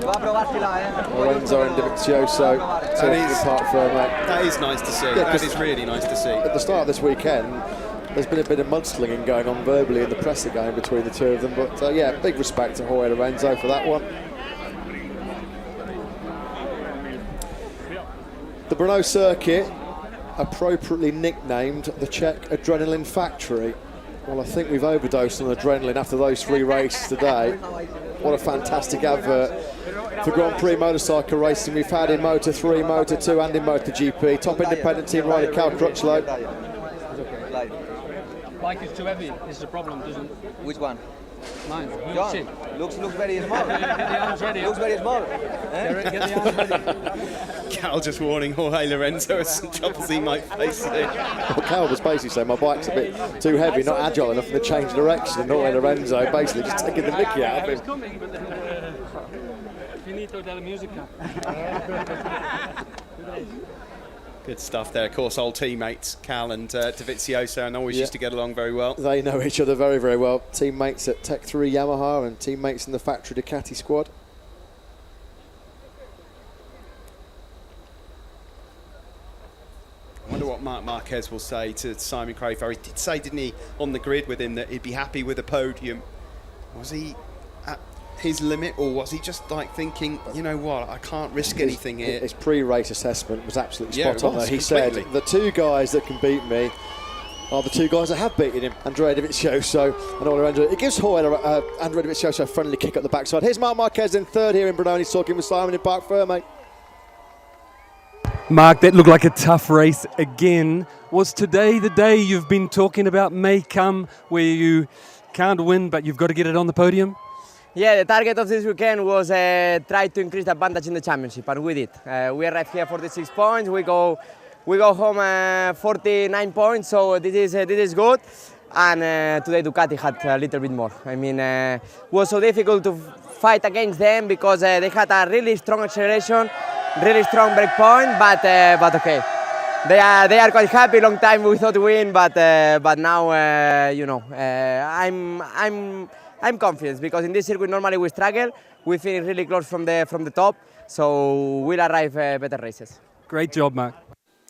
Lorenzo and Dovisioso taking apart for a mate. That is nice to see. Yeah, that is really nice to see. At the start of this weekend, there's been a bit of mudslinging going on verbally in the press again between the two of them. But yeah, big respect to Jorge Lorenzo for that one. The Brno circuit, appropriately nicknamed the Czech Adrenaline Factory. Well, I think we've overdosed on adrenaline after those 3 races today. What a fantastic advert for Grand Prix motorcycle racing we've had in Moto3, Moto2 and in MotoGP. Top independent team rider Cal Crutchlow. Bike is too heavy, this is the problem, doesn't it? Which one? Mine. John, looks very small. Get the arms ready. Looks very small. Get the arms ready. Cal just warning Jorge Lorenzo of some troubles he might face soon. Well, Cal was basically saying my bike's a bit too heavy, not agile enough for the change direction, and Jorge Lorenzo basically just taking the mickey out of him. It's coming, but finito della musica. Good stuff there. Of course, old teammates, Cal and Dovisioso, and always used to get along very well. They know each other very, very well. Teammates at Tech 3 Yamaha and teammates in the factory Ducati squad. I wonder what Marc Marquez will say to Simon Crowther. He did say, didn't he, on the grid with him that he'd be happy with a podium. Was he at his limit, or was he just like thinking, you know what, I can't risk anything here? His pre-race assessment was absolutely Yeah, spot on there. He completely. said, the 2 guys that can beat me are the 2 guys that have beaten him, Andrea Dovisioso and Lorenzo. It gives Andrea Dovisioso a friendly kick up the backside. Here's Marc Marquez in 3rd here in Brno. He's talking with Simon in Parc Ferme. Marc, that looked like a tough race again. Was today the day you've been talking about may come where you can't win, but you've got to get it on the podium? Yeah, the target of this weekend was try to increase the advantage in the championship, and we did. We arrived here 46 points. We go home 49 points. So this is good. And today Ducati had a little bit more. I mean, it was so difficult to fight against them because they had a really strong acceleration, really strong break point. But okay, they are quite happy. Long time we thought to win, but now you know, I'm confident because in this circuit normally we struggle. We finish really close from the top, so we'll arrive better races. Great job, Marc.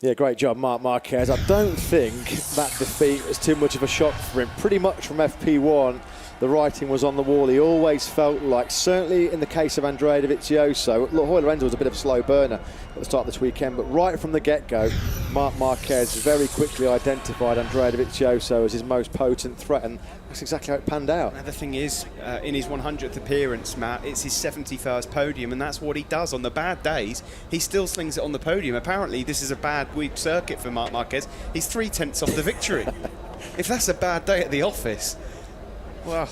Yeah, great job, Marc Marquez. I don't think that defeat was too much of a shock for him. Pretty much from FP1, the writing was on the wall. He always felt like, certainly in the case of Andrea Dovisioso, Jorge Lorenzo was a bit of a slow burner at the start of this weekend, but right from the get-go, Marc Marquez very quickly identified Andrea Dovisioso as his most potent threat, and that's exactly how it panned out. Now, the thing is, in his 100th appearance, Matt, it's his 71st podium, and that's what he does. On the bad days, he still slings it on the podium. Apparently, this is a bad week circuit for Marc Marquez. He's 3 tenths off the victory. If that's a bad day at the office, well,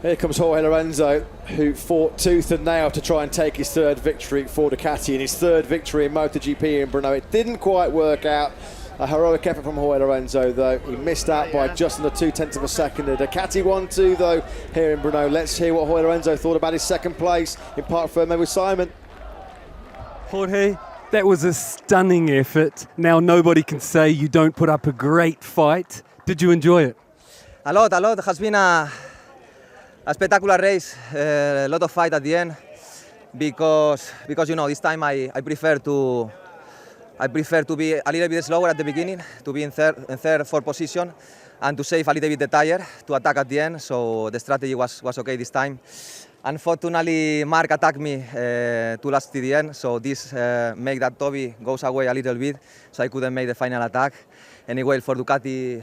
Here comes Jorge Lorenzo, who fought tooth and nail to try and take his third victory for Ducati and his third victory in MotoGP in Brno. It didn't quite work out. A heroic effort from Jorge Lorenzo, though. He missed out by just under 0.2 of a second. The Ducati 1-2, though, here in Brno. Let's hear what Jorge Lorenzo thought about his second place in Parc Fermé with Simon. Jorge, that was a stunning effort. Now nobody can say you don't put up a great fight. Did you enjoy it? A lot. It has been a spectacular race, a lot of fight at the end, because you know, this time I prefer to be a little bit slower at the beginning, to be in third, fourth position, and to save a little bit the tire to attack at the end. So the strategy was okay this time. Unfortunately, Marc attacked me too last to the end, so this make that Toby goes away a little bit, so I couldn't make the final attack. Anyway, for Ducati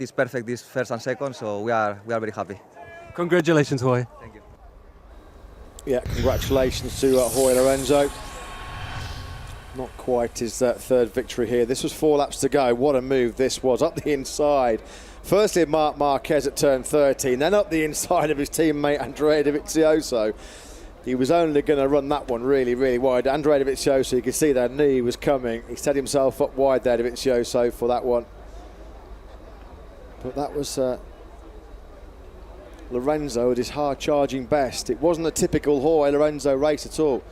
is perfect this first and second, so we are very happy. Congratulations, Jorge. Thank you. Yeah, congratulations to Jorge Lorenzo. Not quite his third victory here. This was 4 laps to go. What a move this was, up the inside. Firstly, Marquez at turn 13, then up the inside of his teammate Andrea Dovisioso. He was only going to run that one really, really wide. Andrea Dovisioso, you can see that knee was coming. He set himself up wide there, Dovisioso, for that one. But that was Lorenzo at his hard-charging best. It wasn't a typical Jorge Lorenzo race at all.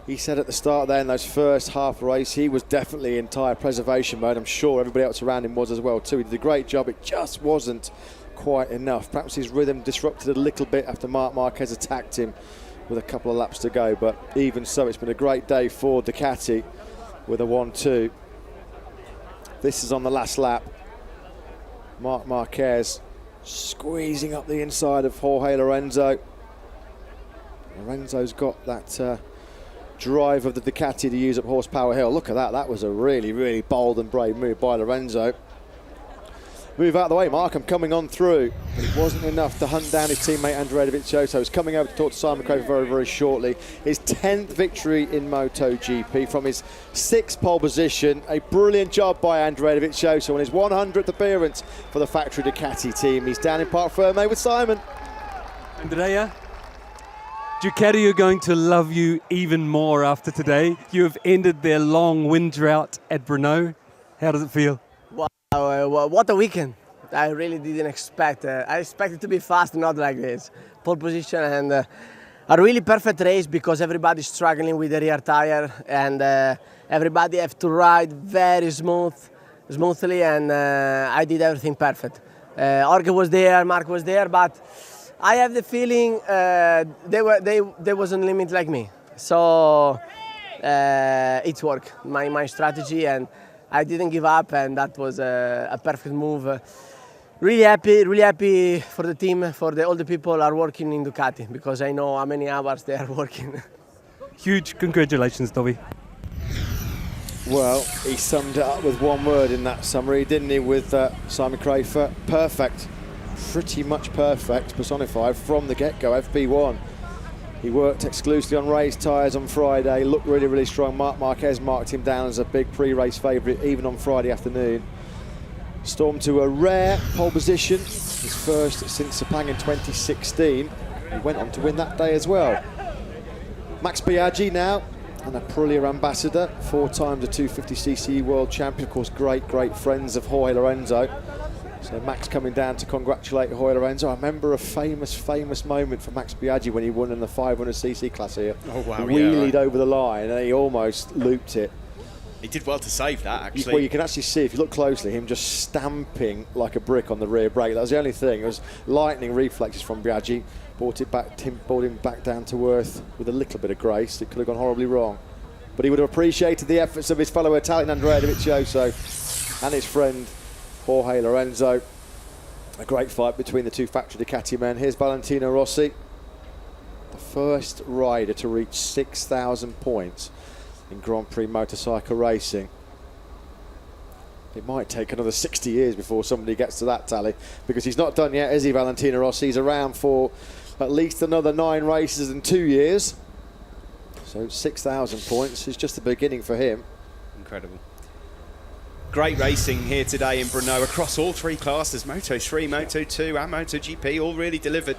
He said at the start there in those first half race, he was definitely in tyre preservation mode. I'm sure everybody else around him was as well too. He did a great job. It just wasn't quite enough. Perhaps his rhythm disrupted a little bit after Marquez attacked him with a couple of laps to go. But even so, it's been a great day for Ducati with a 1-2. This is on the last lap. Marquez squeezing up the inside of Jorge Lorenzo. Lorenzo's got that drive of the Ducati to use up Horsepower Hill. Look at that. That was a really, really bold and brave move by Lorenzo. Move out of the way, Marc. I'm coming on through. But it wasn't enough to hunt down his teammate Andrea Dovisioso. He's coming over to talk to Simon Craver very, very shortly. His 10th victory in MotoGP from his 6th pole position. A brilliant job by Andrea Dovisioso on his 100th appearance for the factory Ducati team. He's down in Parc Fermé with Simon. Andrea, Ducati are going to love you even more after today. You have ended their long wind drought at Brno. How does it feel? What a weekend. I really didn't expect. I expected to be fast, not like this. Pole position and a really perfect race because everybody's struggling with the rear tire and everybody have to ride very smoothly and I did everything perfect. Jorge was there, Marc was there, but I have the feeling there wasn't limit like me. So it's worked, my strategy, and I didn't give up, and that was a perfect move. Really happy for the team, for all the people who are working in Ducati, because I know how many hours they are working. Huge congratulations, Dovi. Well, he summed it up with one word in that summary, didn't he, with Simon Craver? Perfect. Pretty much perfect, personified from the get-go, FP1. He worked exclusively on raised tyres on Friday, looked really, really strong. Marquez marked him down as a big pre-race favourite, even on Friday afternoon. Stormed to a rare pole position, his first since Sepang in 2016. He went on to win that day as well. Max Biaggi now, an Aprilia ambassador, 4 times a 250cc world champion, of course, great friends of Jorge Lorenzo. So Max coming down to congratulate Jorge Lorenzo. I remember a famous moment for Max Biaggi when he won in the 500cc class here. Oh wow! He wheelied over the line and he almost looped it. He did well to save that, actually. Well, you can actually see, if you look closely, him just stamping like a brick on the rear brake. That was the only thing. It was lightning reflexes from Biaggi. Brought him back down to earth with a little bit of grace. It could have gone horribly wrong. But he would have appreciated the efforts of his fellow Italian Andrea Dovisioso and his friend Jorge Lorenzo. A great fight between the two factory Ducati men. Here's Valentino Rossi, the first rider to reach 6,000 points in Grand Prix motorcycle racing. It might take another 60 years before somebody gets to that tally, because he's not done yet, is he, Valentino Rossi? He's around for at least another 9 races in 2 years. So 6,000 points is just the beginning for him. Incredible. Great racing here today in Brno across all 3 classes, Moto3, Moto2 and MotoGP, all really delivered.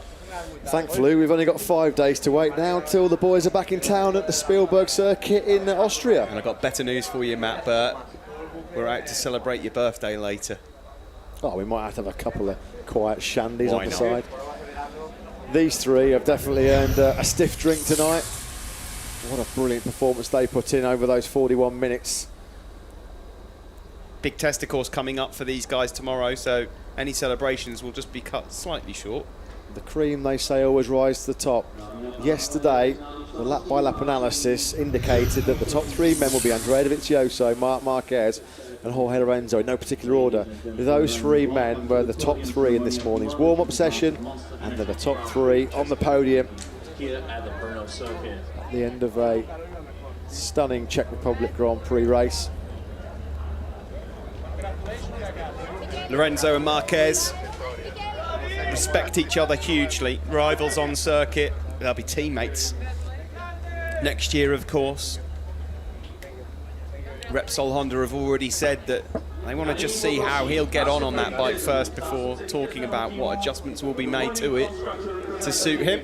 Thankfully, we've only got 5 days to wait now until the boys are back in town at the Spielberg circuit in Austria. And I've got better news for you, Matt Burt. We're out to celebrate your birthday later. Oh, we might have to have a couple of quiet shandies Why on the not? side. These three have definitely earned a stiff drink tonight. What a brilliant performance they put in over those 41 minutes. Big test, of course, coming up for these guys tomorrow, so any celebrations will just be cut slightly short. The cream, they say, always rise to the top. Yesterday, the lap-by-lap analysis indicated that the top 3 men will be Andrea Dovisioso, Marc Marquez and Jorge Lorenzo, in no particular order. Those 3 men were the top 3 in this morning's warm-up session, and they're the top 3 on the podium at the end of a stunning Czech Republic Grand Prix race. Lorenzo and Marquez respect each other hugely. Rivals on circuit. They'll be teammates next year, of course. Repsol Honda have already said that they want to just see how he'll get on that bike first before talking about what adjustments will be made to it to suit him.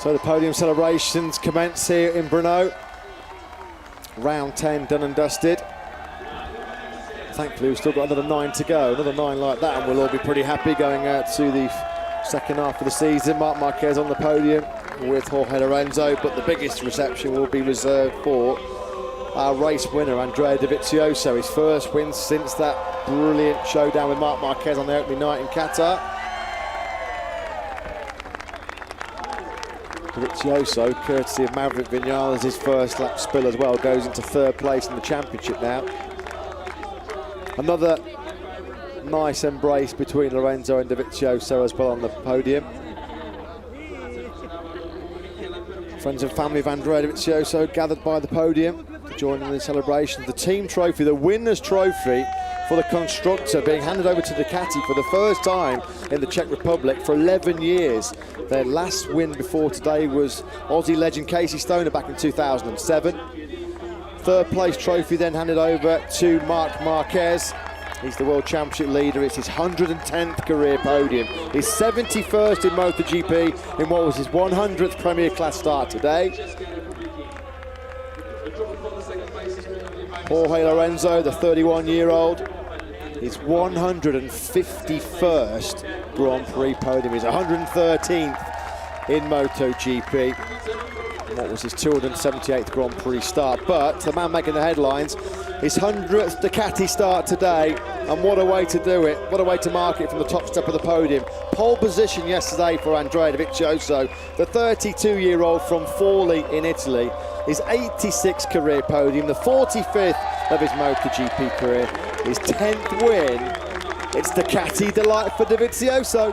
So the podium celebrations commence here in Brno. Round 10 done and dusted. Thankfully we've still got another 9 to go. Another 9 like that and we'll all be pretty happy going out to the second half of the season. Marc Marquez on the podium with Jorge Lorenzo, but the biggest reception will be reserved for our race winner, Andrea Dovisioso. His first win since that brilliant showdown with Marc Marquez on the opening night in Qatar. Dovisioso, courtesy of Maverick Vinales, his first lap spill as well, goes into 3rd place in the championship now. Another nice embrace between Lorenzo and Dovisioso as well on the podium. Friends and family of Andrea Dovisioso gathered by the podium to join in the celebrations. The team trophy, the winner's trophy for the constructor, being handed over to Ducati for the first time in the Czech Republic for 11 years. Their last win before today was Aussie legend Casey Stoner back in 2007. 3rd place trophy then handed over to Marc Marquez. He's the World Championship leader. It's his 110th career podium. His 71st in MotoGP in what was his 100th Premier Class start today. Jorge Lorenzo, the 31-year-old, his 151st Grand Prix podium. He's 113th in MotoGP. What was his 278th Grand Prix start? But the man making the headlines, his 100th Ducati start today, and what a way to do it. What a way to mark it from the top step of the podium. Pole position yesterday for Andrea Dovisioso, the 32-year-old from Forlì in Italy. His 86th career podium, the 45th of his MotoGP career, his 10th win. It's Ducati delight for Dovizioso.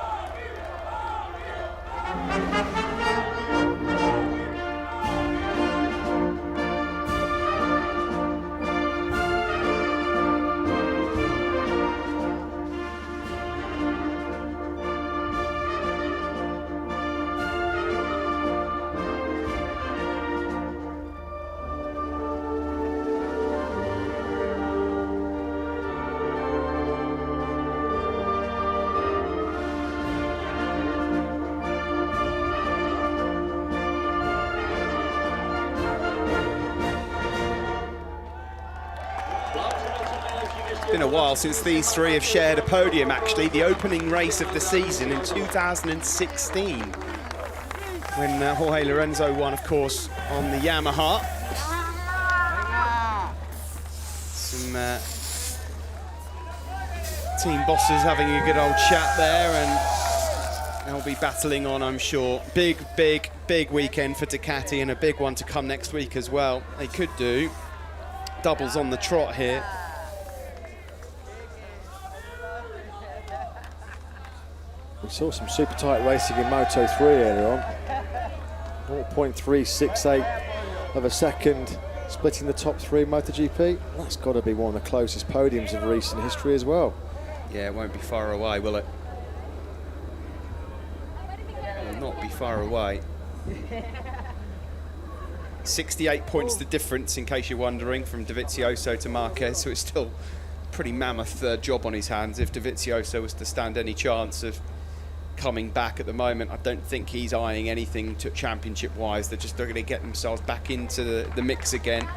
Been a while since these 3 have shared a podium, actually. The opening race of the season in 2016, when Jorge Lorenzo won, of course, on the Yamaha. Some team bosses having a good old chat there, and they'll be battling on, I'm sure. Big weekend for Ducati, and a big one to come next week as well. They could do doubles on the trot here. We saw some super tight racing in Moto3 earlier on. 0.368 of a second splitting the top 3 in MotoGP. That's got to be one of the closest podiums of recent history as well. Yeah, it won't be far away, will it? far away. 68 points the difference, in case you're wondering, from Dovizioso to Marquez, so it's still a pretty mammoth job on his hands. If Dovizioso was to stand any chance of coming back at the moment, I don't think he's eyeing anything to championship-wise. They're just going to get themselves back into the mix again.